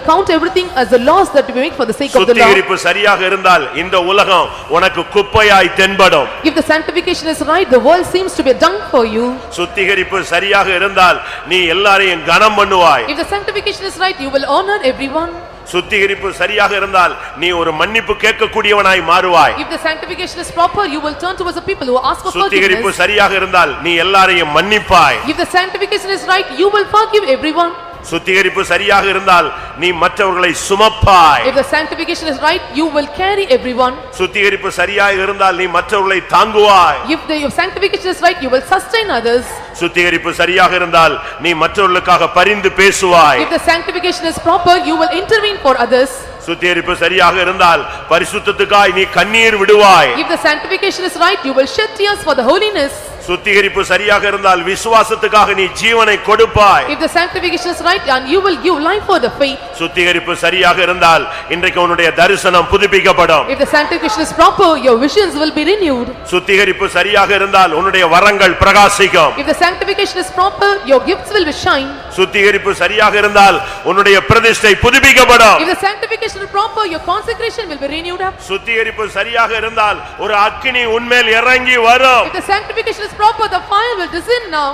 [SPEAKER 2] count everything as a loss that you make for the sake of the Lord.
[SPEAKER 1] சுத்திகரிப்பு சரியாக இருந்தால் இந்த உலகம் உனக்கு குப்பையாய் தென்படும்.
[SPEAKER 2] If the sanctification is right, the world seems to be dung for you.
[SPEAKER 1] சுத்திகரிப்பு சரியாக இருந்தால் நீ எல்லாரையும் கனம் பண்ணுவாய்.
[SPEAKER 2] If the sanctification is right, you will honor everyone.
[SPEAKER 1] சுத்திகரிப்பு சரியாக இருந்தால் நீ ஒரு மன்னிப்பு கேட்கக்கூடியவனாய் மாறுவாய்.
[SPEAKER 2] If the sanctification is proper, you will turn towards the people who ask for
[SPEAKER 1] சுத்திகரிப்பு
[SPEAKER 2] forgiveness.
[SPEAKER 1] சரியாக இருந்தால் நீ எல்லாரையும் மன்னிப்பாய்.
[SPEAKER 2] If the sanctification is right, you will forgive everyone.
[SPEAKER 1] சுத்திகரிப்பு சரியாக இருந்தால் நீ மற்றவர்களை சுமப்பாய்.
[SPEAKER 2] If the sanctification is right, you will carry everyone.
[SPEAKER 1] சுத்திகரிப்பு சரியாக இருந்தால் நீ மற்றவர்களை தாங்குவாய்.
[SPEAKER 2] If the sanctification is right, you will sustain others.
[SPEAKER 1] சுத்திகரிப்பு சரியாக இருந்தால் நீ மற்றவர்களுக்காக பரிந்து பேசுவாய்.
[SPEAKER 2] If the sanctification is proper, you will intervene for others.
[SPEAKER 1] சுத்திகரிப்பு சரியாக இருந்தால் பரிசுத்தத்துக்காய் நீ கண்ணீர் விடுவாய்.
[SPEAKER 2] If the sanctification is right, you will shed tears for the holiness.
[SPEAKER 1] சுத்திகரிப்பு சரியாக இருந்தால் விசுவாசத்துக்காக நீ ஜீவனை கொடுப்பாய்.
[SPEAKER 2] If the sanctification is right, and you will give life for the faith.
[SPEAKER 1] சுத்திகரிப்பு சரியாக இருந்தால் இன்றைக்கு உன்னுடைய தரிசனம் புதுப்பிக்கப்படும்.
[SPEAKER 2] If the sanctification is proper, your visions will be renewed.
[SPEAKER 1] சுத்திகரிப்பு சரியாக இருந்தால் உன்னுடைய வரங்கள் பிரகாசிக்கும்.
[SPEAKER 2] If the sanctification is proper, your gifts will shine.
[SPEAKER 1] சுத்திகரிப்பு சரியாக இருந்தால் உன்னுடைய பிரதிஷ்டை புதுப்பிக்கப்படும்.
[SPEAKER 2] If the sanctification is proper, your consecration will be renewed up.
[SPEAKER 1] சுத்திகரிப்பு சரியாக இருந்தால் ஒரு அக்கினி உன்மேல் இறங்கி வரும்.
[SPEAKER 2] If the sanctification is proper, the fire will descend now.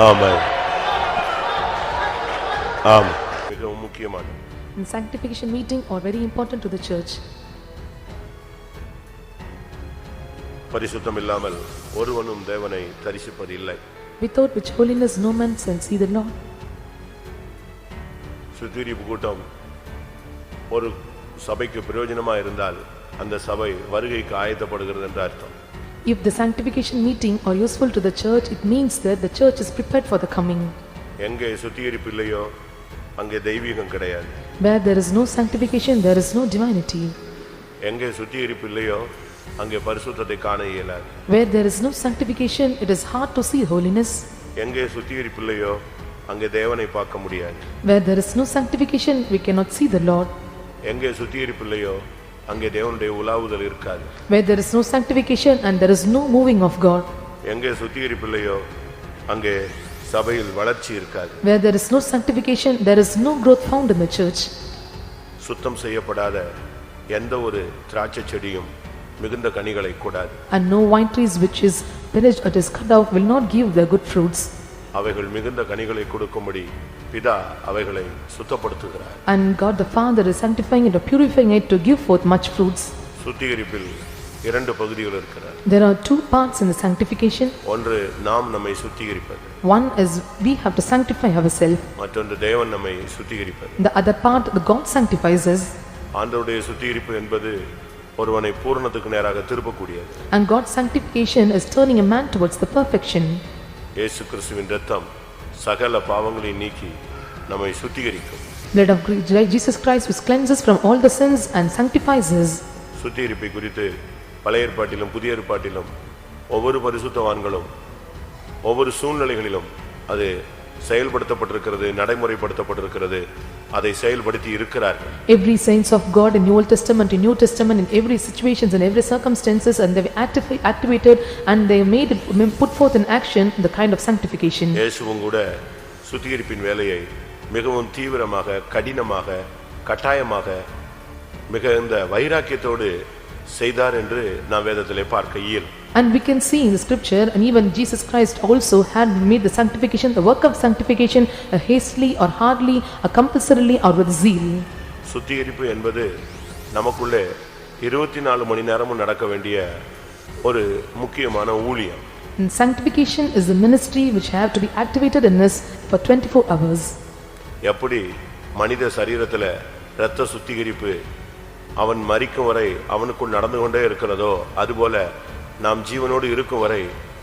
[SPEAKER 1] ஆமென். ஆம். மிகவும் முக்கியமானது.
[SPEAKER 2] And sanctification meeting are very important to the church.
[SPEAKER 1] பரிசுத்தம் இல்லாமல் ஒருவனும் தேவனை தரிசிப்பது இல்லை.
[SPEAKER 2] Without which holiness no man shall see the Lord.
[SPEAKER 1] சுத்திகரிப்பு கூட்டம் ஒரு சபைக்கு பிரயோஜனமா இருந்தால் அந்த சபை வருகைக்கு ஆயத்தப்படுகிறது என்று அர்த்தம்.
[SPEAKER 2] If the sanctification meeting are useful to the church, it means that the church is prepared for the coming.
[SPEAKER 1] எங்கே சுத்திகரிப்பு இல்லையோ அங்கே தெய்வீகம் கிடையாது.
[SPEAKER 2] Where there is no sanctification, there is no divinity.
[SPEAKER 1] எங்கே சுத்திகரிப்பு இல்லையோ அங்கே பரிசுத்தத்தை காண இயலாது.
[SPEAKER 2] Where there is no sanctification, it is hard to see holiness.
[SPEAKER 1] எங்கே சுத்திகரிப்பு இல்லையோ அங்கே தேவனை பார்க்க முடியாது.
[SPEAKER 2] Where there is no sanctification, we cannot see the Lord.
[SPEAKER 1] எங்கே சுத்திகரிப்பு இல்லையோ அங்கே தேவனுடைய உலாவுதல் இருக்காது.
[SPEAKER 2] Where there is no sanctification and there is no moving of God.
[SPEAKER 1] எங்கே சுத்திகரிப்பு இல்லையோ அங்கே சபையில் வளர்ச்சி இருக்காது.
[SPEAKER 2] Where there is no sanctification, there is no growth found in the church.
[SPEAKER 1] சுத்தம் செய்யப்படாத எந்த ஒரு திராட்சை செடியும் மிகுந்த கனிகளை கூடாது.
[SPEAKER 2] And no wine trees which is pillaged or is cut off will not give the good fruits.
[SPEAKER 1] அவைகள் மிகுந்த கனிகளை கொடுக்கும்படி பிதா அவைகளை சுத்தப்படுத்துகிறார்.
[SPEAKER 2] And God the Father is sanctifying it or purifying it to give forth much fruits.
[SPEAKER 1] சுத்திகரிப்பில் இரண்டு பகுதிகள் இருக்கிறது.
[SPEAKER 2] There are two parts in the sanctification.
[SPEAKER 1] ஒன்று நாம் நம்மை சுத்திகரிப்பது.
[SPEAKER 2] One is we have to sanctify ourselves.
[SPEAKER 1] மற்றொன்று தேவன் நம்மை சுத்திகரிப்பது.
[SPEAKER 2] The other part, the God sanctifies us.
[SPEAKER 1] ஆண்டவருடைய சுத்திகரிப்பு என்பது ஒருவனை பூரணத்துக்கு நேராக திருப்பக்கூடியது.
[SPEAKER 2] And God's sanctification is turning a man towards the perfection.
[SPEAKER 1] இயேசு கிறிஸ்துவின் இரத்தம் சகல பாவங்களை நீக்கி நம்மை சுத்திகரிக்கும்.
[SPEAKER 2] Blood of Jesus Christ which cleanses from all the sins and sanctifies us.
[SPEAKER 1] சுத்திகரிப்பை குறித்து பழைய ஏற்பாட்டிலும் புதிய ஏற்பாட்டிலும் ஒவ்வொரு பரிசுத்தவான்களும் ஒவ்வொரு சூழ்நிலைகளிலும் அது செயல்படுத்தப்பட்டிருக்கிறது, நடைமுறைப்படுத்தப்பட்டிருக்கிறது, அதை செயல்படுத்தி இருக்கிறார்கள்.
[SPEAKER 2] Every saints of God in Old Testament, in New Testament, in every situations and every circumstances, and they were activated and they made put forth in action the kind of sanctification.
[SPEAKER 1] இயேசுவும் கூட சுத்திகரிப்பின் வேலையை மிகவும் தீவிரமாக, கடினமாக, கட்டாயமாக, மிகுந்த வைராக்கியத்தோடு செய்தார் என்று நாம் வேதத்திலே பார்க்க இயலும்.
[SPEAKER 2] And we can see in the scripture, and even Jesus Christ also had made the sanctification, the work of sanctification, hastily or hardly, or compulsorily or with zeal.
[SPEAKER 1] சுத்திகரிப்பு என்பது நமக்குள்ளே 24 மணி நேரமும் நடக்க வேண்டிய ஒரு முக்கியமான ஊழியம்.
[SPEAKER 2] And sanctification is the ministry which have to be activated in us for 24 hours.
[SPEAKER 1] எப்படி மனித சரீரத்தில் இரத்த சுத்திகரிப்பு அவன் மரிக்கும் வரை அவனுக்குள் நடந்து கொண்டே இருக்கிறதோ அதுபோல நாம் ஜீவனோடு இருக்கும் வரை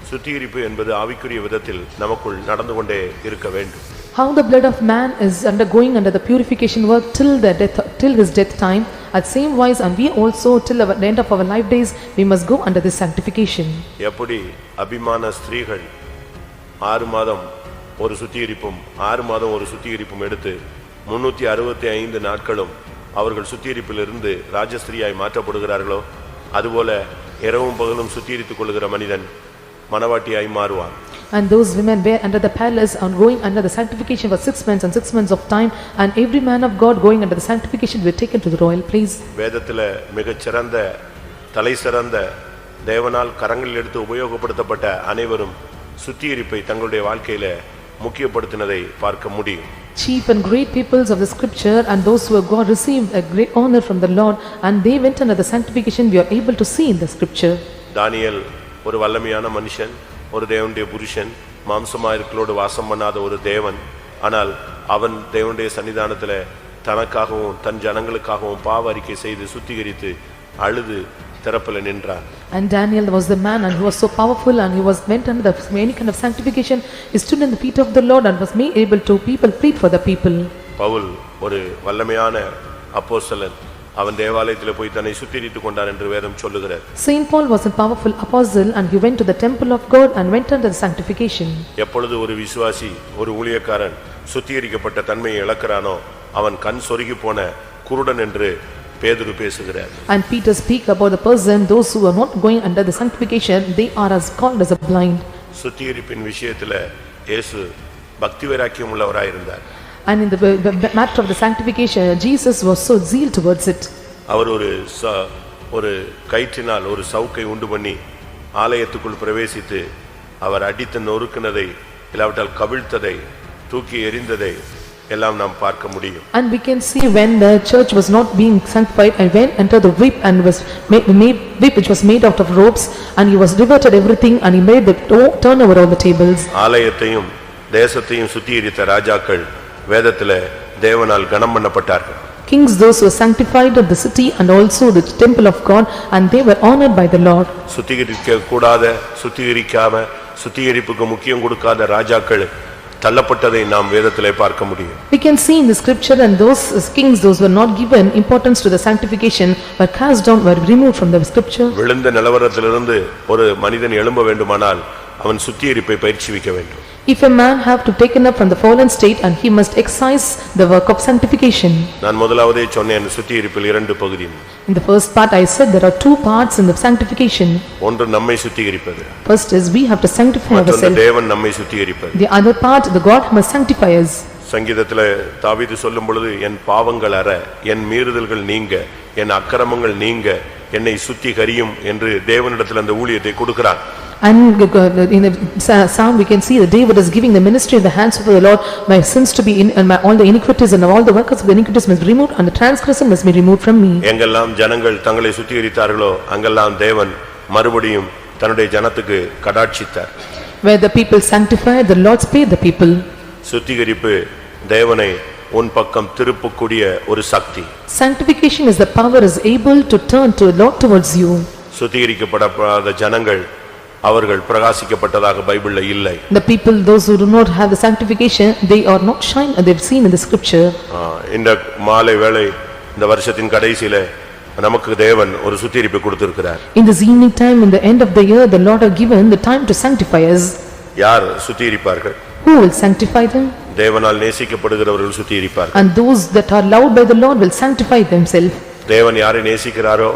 [SPEAKER 1] சுத்திகரிப்பு என்பது ஆவிக்குரிய விதத்தில் நமக்குள் நடந்து கொண்டே இருக்க வேண்டும்.
[SPEAKER 2] How the blood of man is undergoing under the purification work till his death time, at same wise and we also till the end of our life days we must go under this sanctification.
[SPEAKER 1] எப்படி அபிமான ஸ்திரீகள் 6 மாதம் ஒரு சுத்திகரிப்பும் 6 மாதம் ஒரு சுத்திகரிப்பும் எடுத்து 365 நாட்களும் அவர்கள் சுத்திகரிப்பிலிருந்து ராஜஸ்திரியாய் மாற்றப்படுகிறார்களோ அதுபோல இரவும் பகலும் சுத்திகரித்துக் கொள்கிற மனிதன் மணவாட்டியாய் மாறுவான்.
[SPEAKER 2] And those women were under the palace and going under the sanctification for 6 months and 6 months of time, and every man of God going under the sanctification were taken to the royal place.
[SPEAKER 1] வேதத்திலே மிகச் சிறந்த தலைசிறந்த தேவனால் கரங்களில் எடுத்து உபயோகப்படுத்தப்பட்ட அனைவரும் சுத்திகரிப்பை தங்களுடைய வாழ்க்கையிலே முக்கியப்படுத்தினதை பார்க்க முடியும்.
[SPEAKER 2] Chief and great peoples of the scripture and those who have God received a great honor from the Lord, and they went under the sanctification we are able to see in the scripture.
[SPEAKER 1] தானியேல் ஒரு வல்லமையான மனுஷன், ஒரு தேவனுடைய புருஷன், மாம்சமாயர்களோடு வாசம் பண்ணாத ஒரு தேவன். ஆனால் அவன் தேவனுடைய சன்னிதானத்திலே தனக்காகவும் தன் ஜனங்களுக்காகவும் பாவ அறிக்கை செய்து சுத்திகரித்து அழுது திறப்பில் நின்றான்.
[SPEAKER 2] And Daniel was the man and he was so powerful and he was went under the any kind of sanctification. He stood in the feet of the Lord and was made able to plead for the people.
[SPEAKER 1] Pavul ஒரு வல்லமையான அப்போஸ்தலன், அவன் தேவாலயத்தில் போய் தன்னை சுத்திகரித்துக் கொண்டான் என்று வேதம் சொல்லுகிறது.
[SPEAKER 2] Saint Paul was a powerful apostle and he went to the temple of God and went under the sanctification.
[SPEAKER 1] எப்பொழுது ஒரு விசுவாசி ஒரு ஊழியக்காரன் சுத்திகரிக்கப்பட்ட தன்மையை இழக்கிறானோ அவன் கண் சொருகி போன குருடன் என்று பேதுரு பேசுகிறார்.
[SPEAKER 2] And Peter speak about the person those who are not going under the sanctification, they are as called as a blind.
[SPEAKER 1] சுத்திகரிப்பின் விஷயத்திலே இயேசு பக்தி வைராக்கியம் உள்ளவராய் இருந்தார்.
[SPEAKER 2] And in the matter of the sanctification, Jesus was so zeal towards it.
[SPEAKER 1] அவர் ஒரு கயிற்றினால் ஒரு சவுக்கை உண்டு பண்ணி ஆலயத்துக்குள் பிரவேசித்து அவர் அடித்து நொறுக்கினதை இல்லாவிட்டால் கவிழ்த்ததை தூக்கி எறிந்ததை எல்லாம் நாம் பார்க்க முடியும்.
[SPEAKER 2] And we can see when the church was not being sanctified and went into the whip and was made whip which was made out of ropes, and he was diverted everything and he made the turnover on the tables.
[SPEAKER 1] ஆலயத்தையும் தேசத்தையும் சுத்திகரித்த ராஜாக்கள் வேதத்திலே தேவனால் கனம் பண்ணப்பட்டார்கள்.
[SPEAKER 2] Kings, those who were sanctified of the city and also the temple of God, and they were honored by the Lord.
[SPEAKER 1] சுத்திகரிக்க கூடாத சுத்திகரிக்காம சுத்திகரிப்புக்கு முக்கியம் கொடுக்காத ராஜாக்கள் தள்ளப்பட்டதை நாம் வேதத்திலே பார்க்க முடியும்.
[SPEAKER 2] We can see in the scripture, and those kings, those were not given importance to the sanctification, were cast down, were removed from the scripture.
[SPEAKER 1] விழுந்த நிலவரத்திலிருந்து ஒரு மனிதன் எழும்ப வேண்டுமானால் அவன் சுத்திகரிப்பை பயிற்சிவிக்க வேண்டும்.
[SPEAKER 2] If a man have to taken up from the fallen state, and he must exercise the work of sanctification.
[SPEAKER 1] நான் முதலாவதே சொன்னேன், சுத்திகரிப்பில் இரண்டு பகுதி.
[SPEAKER 2] In the first part I said there are two parts in the sanctification.
[SPEAKER 1] ஒன்று நம்மை சுத்திகரிப்பது.
[SPEAKER 2] First is we have to sanctify ourselves.
[SPEAKER 1] தேவன் நம்மை சுத்திகரிப்பது.
[SPEAKER 2] The other part, the God must sanctify us.
[SPEAKER 1] சங்கீதத்திலே தாவீது சொல்லும் பொழுது, என் பாவங்கள் அற, என் மீறுதல்கள் நீங்க, என் அக்கிரமங்கள் நீங்க, என்னை சுத்திகரியும் என்று தேவனிடத்தில் அந்த ஊழியத்தை கொடுக்கிறான்.
[SPEAKER 2] And in the psalm we can see that David is giving the ministry in the hands of the Lord, my sins to be in, and my all the iniquities and all the workers of the iniquities must be removed, and the transgression must be removed from me.
[SPEAKER 1] எங்கெல்லாம் ஜனங்கள் தங்களை சுத்திகரித்தார்களோ அங்கெல்லாம் தேவன் மறுபடியும் தன்னுடைய ஜனத்துக்கு கடாட்சித்தார்.
[SPEAKER 2] Where the people sanctified, the Lord spared the people.
[SPEAKER 1] சுத்திகரிப்பு தேவனை உன் பக்கம் திருப்பக்கூடிய ஒரு சக்தி.
[SPEAKER 2] Sanctification is the power is able to turn to the Lord towards you.
[SPEAKER 1] சுத்திகரிக்கப்படாத ஜனங்கள் அவர்கள் பிரகாசிக்கப்பட்டதாக பைபிள்ல இல்லை.
[SPEAKER 2] The people, those who do not have the sanctification, they are not shine, they've seen in the scripture.
[SPEAKER 1] இந்த மாலை வேளை இந்த வருஷத்தின் கடைசியில நமக்கு தேவன் ஒரு சுத்திகரிப்பை கொடுத்திருக்கிறார்.
[SPEAKER 2] In this evening time, in the end of the year, the Lord have given the time to sanctify us.
[SPEAKER 1] யார் சுத்திகரிப்பார்கள்?
[SPEAKER 2] Who will sanctify them?
[SPEAKER 1] தேவனால் நேசிக்கப்படுகிறவர்கள் சுத்திகரிப்பார்கள்.
[SPEAKER 2] And those that are loved by the Lord will sanctify themselves.
[SPEAKER 1] தேவன் யாரை நேசிக்கிறாரோ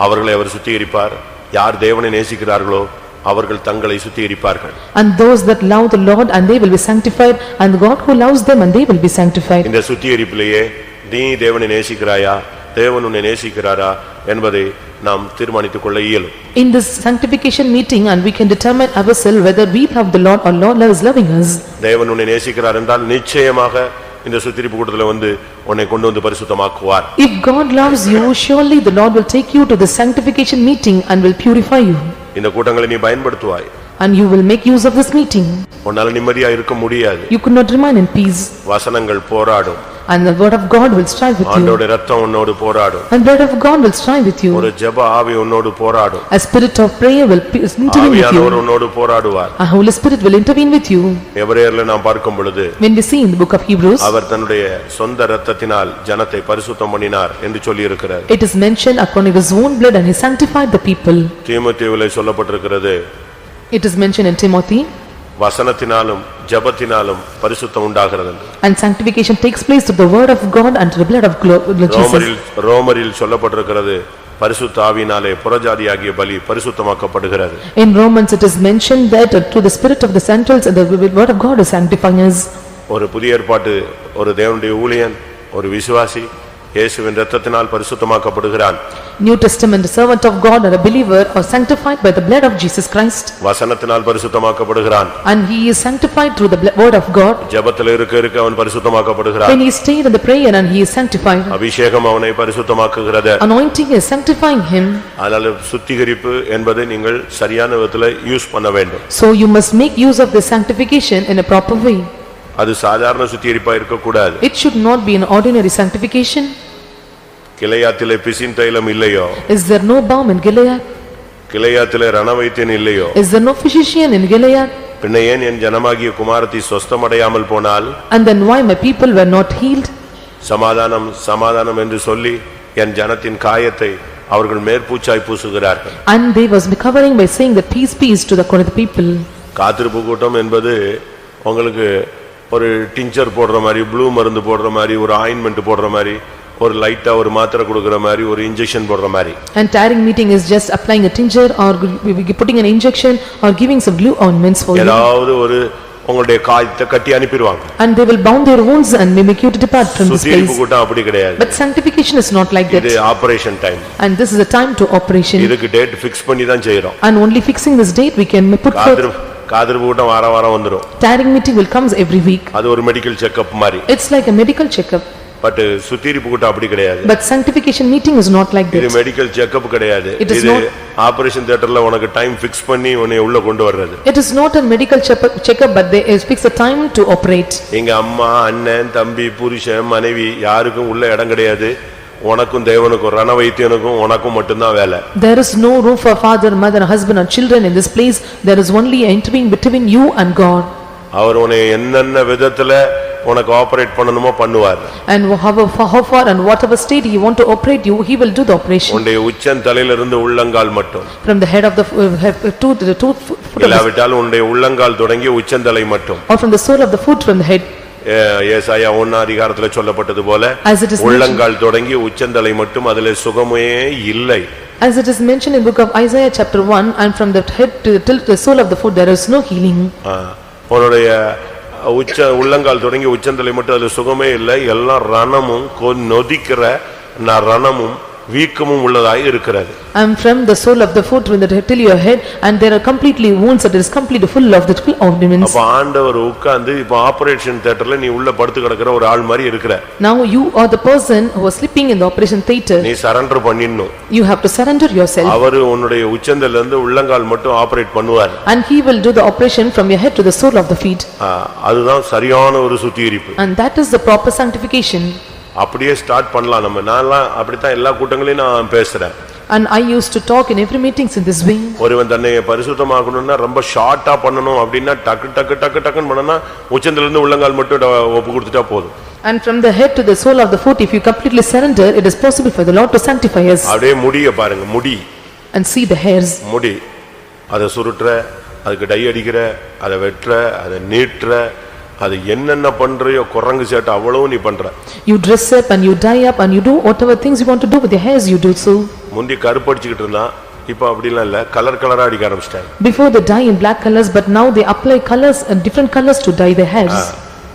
[SPEAKER 1] அவர்களை அவர் சுத்திகரிப்பார். யார் தேவனை நேசிக்கிறார்களோ அவர்கள் தங்களை சுத்திகரிப்பார்கள்.
[SPEAKER 2] And those that love the Lord, and they will be sanctified, and God who loves them, and they will be sanctified.
[SPEAKER 1] இந்த சுத்திகரிப்பிலேயே நீ தேவனை நேசிக்கிறாயா, தேவன் உன்னை நேசிக்கிறாரா என்பதை நாம் தீர்மானித்துக் கொள்ள இயலும்.
[SPEAKER 2] In this sanctification meeting, and we can determine ourselves whether we love the Lord or Lord is loving us.
[SPEAKER 1] தேவன் உன்னை நேசிக்கிறார் என்றால் நிச்சயமாக இந்த சுத்திகரிப்பு கூட்டத்திலே வந்து உன்னை கொண்டு வந்து பரிசுத்தமாக்குவார்.
[SPEAKER 2] If God loves you, surely the Lord will take you to the sanctification meeting and will purify you.
[SPEAKER 1] இந்த கூட்டங்களை நீ பயன்படுத்துவாய்.
[SPEAKER 2] And you will make use of this meeting.
[SPEAKER 1] உன்னால நிம்மதியா இருக்க முடியாது.
[SPEAKER 2] You could not remain in peace.
[SPEAKER 1] வசனங்கள் போராடும்.
[SPEAKER 2] And the word of God will strive with you.
[SPEAKER 1] ஆண்டவருடைய இரத்தம் உன்னோடு போராடும்.
[SPEAKER 2] And the word of God will strive with you.
[SPEAKER 1] ஒரு ஜெப ஆவி உன்னோடு போராடும்.
[SPEAKER 2] A spirit of prayer will intervene with you.
[SPEAKER 1] ஆவியானவர் உன்னோடு போராடுவார்.
[SPEAKER 2] A Holy Spirit will intervene with you.
[SPEAKER 1] எபிரேயர்ல நாம் பார்க்கும் பொழுது,
[SPEAKER 2] When we see in the book of Hebrews,
[SPEAKER 1] அவர் தன்னுடைய சொந்த இரத்தத்தினால் ஜனத்தை பரிசுத்தம் பண்ணினார் என்று சொல்லி இருக்கிறார்.
[SPEAKER 2] it is mentioned according to his own blood, and he sanctified the people.
[SPEAKER 1] தீமோத்தேயுவிலே சொல்லப்பட்டிருக்கிறது,
[SPEAKER 2] It is mentioned in Timothy,
[SPEAKER 1] வசனத்தினாலும் ஜெபத்தினாலும் பரிசுத்தம் உண்டாகிறது.
[SPEAKER 2] and sanctification takes place through the word of God and through the blood of Jesus.
[SPEAKER 1] ரோமரில் சொல்லப்பட்டிருக்கிறது, பரிசுத்த ஆவியினாலே புறஜாதியாகிய பலி பரிசுத்தமாக்கப்படுகிறது.
[SPEAKER 2] In Romans it is mentioned that through the spirit of the Gentiles and the word of God is sanctifying us.
[SPEAKER 1] ஒரு புதிய ஏற்பாட்டு ஒரு தேவனுடைய ஊழியன், ஒரு விசுவாசி இயேசுவின் இரத்தத்தினால் பரிசுத்தமாக்கப்படுகிறான்.
[SPEAKER 2] New Testament, the servant of God or a believer are sanctified by the blood of Jesus Christ.
[SPEAKER 1] வசனத்தினால் பரிசுத்தமாக்கப்படுகிறான்.
[SPEAKER 2] And he is sanctified through the word of God.
[SPEAKER 1] ஜெபத்தில் இருக்க அவன் பரிசுத்தமாக்கப்படுகிறான்.
[SPEAKER 2] When he stayed in the prayer, and he is sanctified.
[SPEAKER 1] அபிஷேகம் அவனை பரிசுத்தமாக்குகிறது.
[SPEAKER 2] Anointing is sanctifying him.
[SPEAKER 1] அதனால சுத்திகரிப்பு என்பதை நீங்கள் சரியான விதத்தில் யூஸ் பண்ண வேண்டும்.
[SPEAKER 2] So you must make use of the sanctification in a proper way.
[SPEAKER 1] அது சாதாரண சுத்திகரிப்பா இருக்க கூடாது.
[SPEAKER 2] It should not be an ordinary sanctification.
[SPEAKER 1] கிளையாத்திலே பிசின் தைலம் இல்லையோ?
[SPEAKER 2] Is there no balm in Gilead?
[SPEAKER 1] கிளையாத்திலே ரணவைத்தியன் இல்லையோ?
[SPEAKER 2] Is there no physician in Gilead?
[SPEAKER 1] பின்ன ஏன் என் ஜனமாகிய குமாரத்தி சொஸ்தமடையாமல் போனால்?
[SPEAKER 2] And then why my people were not healed?
[SPEAKER 1] சமாதானம் சமாதானம் என்று சொல்லி என் ஜனத்தின் காயத்தை அவர்கள் மேற்பூச்சாய் பூசுகிறார்கள்.
[SPEAKER 2] And they was covering by saying that peace peace to the people.
[SPEAKER 1] காத்திருப்பு கூட்டம் என்பது உங்களுக்கு ஒரு டிஞ்சர் போடுற மாதிரி, ப்ளூ மருந்து போடுற மாதிரி, ஒரு ஆயின்மெண்ட் போடுற மாதிரி, ஒரு லைட்டா ஒரு மாத்திரை கொடுக்கிற மாதிரி, ஒரு இன்ஜெக்ஷன் போடுற மாதிரி.
[SPEAKER 2] And tiring meeting is just applying a tincture or putting an injection or giving some glue ointments for you.
[SPEAKER 1] ஏதாவது ஒரு உங்களுடைய காயத்தை கட்டி அனுப்பிடுவாங்க.
[SPEAKER 2] And they will bound their wounds and make you to depart from this place.
[SPEAKER 1] சுத்திகரிப்பு கூட்டம் அப்படி கிடையாது.
[SPEAKER 2] But sanctification is not like that.
[SPEAKER 1] இது operation time.
[SPEAKER 2] And this is a time to operation.
[SPEAKER 1] இதுக்கு டேட் ஃபிக்ஸ் பண்ணி தான் செய்றோம்.
[SPEAKER 2] And only fixing this date we can put forth.
[SPEAKER 1] காதிருப்பு கூட்டம் வாரம் வாரம் வந்துரும்.
[SPEAKER 2] Tiring meeting will comes every week.
[SPEAKER 1] அது ஒரு மெடிக்கல் செக்கப் மாதிரி.
[SPEAKER 2] It's like a medical checkup.
[SPEAKER 1] But சுத்திகரிப்பு கூட்டம் அப்படி கிடையாது.
[SPEAKER 2] But sanctification meeting is not like that.
[SPEAKER 1] இது மெடிக்கல் செக்கப் கிடையாது. இது ஆபரேஷன் தியேட்டர்ல உனக்கு டைம் ஃபிக்ஸ் பண்ணி உன்னை உள்ள கொண்டு வர்றது.
[SPEAKER 2] It is not a medical checkup but they fix a time to operate.
[SPEAKER 1] எங்க அம்மா அண்ணன் தம்பி புருஷன் மனைவி யாருக்கும் உள்ள இடம் கிடையாது. உனக்கும் தேவனுக்கும் ரணவைத்தியனுக்கும் உனக்கும் மட்டும்தான் வேலை.
[SPEAKER 2] There is no room for father, mother, husband or children in this place. There is only entering between you and God.
[SPEAKER 1] அவர் உன்னை என்னென்ன விதத்துல உனக்கு ஆபரேட் பண்ணணுமோ பண்ணுவார்.
[SPEAKER 2] And how far and whatever state he want to operate you, he will do the operation.
[SPEAKER 1] உன்னுடைய உச்சன் தலையிலிருந்து உள்ளங்கால் மட்டும்.
[SPEAKER 2] From the head of the to the foot.
[SPEAKER 1] இல்லாவிட்டால் உன்னுடைய உள்ளங்கால் தொடங்கி உச்சந்தலை மட்டும்.
[SPEAKER 2] Or from the sole of the foot from the head.
[SPEAKER 1] ஏசாயா 1 அதிகாரத்துல சொல்லப்பட்டது போல உள்ளங்கால் தொடங்கி உச்சந்தலை மட்டும் அதிலே சுகமே இல்லை.
[SPEAKER 2] As it is mentioned in book of Isaiah chapter 1, and from the head to the sole of the foot there is no healing.
[SPEAKER 1] உன்னுடைய உள்ளங்கால் தொடங்கி உச்சந்தலை மட்டும் அதுல சுகமே இல்லை. எல்லாம் ரணமும் நொதிக்கிற ரணமும் வீக்கமும் உள்ளதாய் இருக்கிறது.
[SPEAKER 2] And from the sole of the foot till your head, and there are completely wounds that is completely full of the ornaments.
[SPEAKER 1] அப்ப ஆண்டவர் உட்கார்ந்து இப்ப ஆபரேஷன் தியேட்டர்ல நீ உள்ள படுத்து கிடக்குற ஒரு ஆள் மாதிரி இருக்கிற.
[SPEAKER 2] Now you are the person who was sleeping in the operation theater.
[SPEAKER 1] நீ சரண்டர் பண்ணிடணும்.
[SPEAKER 2] You have to surrender yourself.
[SPEAKER 1] அவர் உன்னுடைய உச்சந்தல்ல இருந்து உள்ளங்கால் மட்டும் ஆபரேட் பண்ணுவார்.
[SPEAKER 2] And he will do the operation from your head to the sole of the feet.
[SPEAKER 1] அதுதான் சரியான ஒரு சுத்திகரிப்பு.
[SPEAKER 2] And that is the proper sanctification.
[SPEAKER 1] அப்படியே ஸ்டார்ட் பண்ணலாம் நம்ம. நான்லாம் அப்படித்தான் எல்லா கூட்டங்களையும் நான் பேசுறேன்.
[SPEAKER 2] And I used to talk in every meetings in this way.
[SPEAKER 1] ஒருவன் தன்னை பரிசுத்தமாக்கணும்னா ரொம்ப ஷார்ட்டா பண்ணணும் அப்படினா டக்கு டக்கு டக்கு டக்குன்னு பண்ணனா உச்சந்தல இருந்து உள்ளங்கால் மட்டும் ஒப்பு கொடுத்துட்டா போதும்.
[SPEAKER 2] And from the head to the sole of the foot, if you completely surrender, it is possible for the Lord to sanctify us.
[SPEAKER 1] அப்படியே முடிய பாருங்க, முடி.
[SPEAKER 2] And see the hairs.
[SPEAKER 1] முடி. அத சுருட்ற, அதுக்கு டை அடிக்கிற, அத வெட்ற, அத நீட்ற, அது என்னென்ன பண்றியோ குரங்கு சேட்ட அவ்வளவு நீ பண்ற.
[SPEAKER 2] You dress up and you dye up and you do whatever things you want to do with your hairs, you do so.
[SPEAKER 1] முந்தி கருப்படிச்சிட்டு இருந்தா இப்ப அப்படிலாம் இல்ல, கலர் கலரா அடிக்க ஆரம்பிச்சிட்டாங்க.
[SPEAKER 2] Before they dye in black colors, but now they apply colors and different colors to dye their hairs.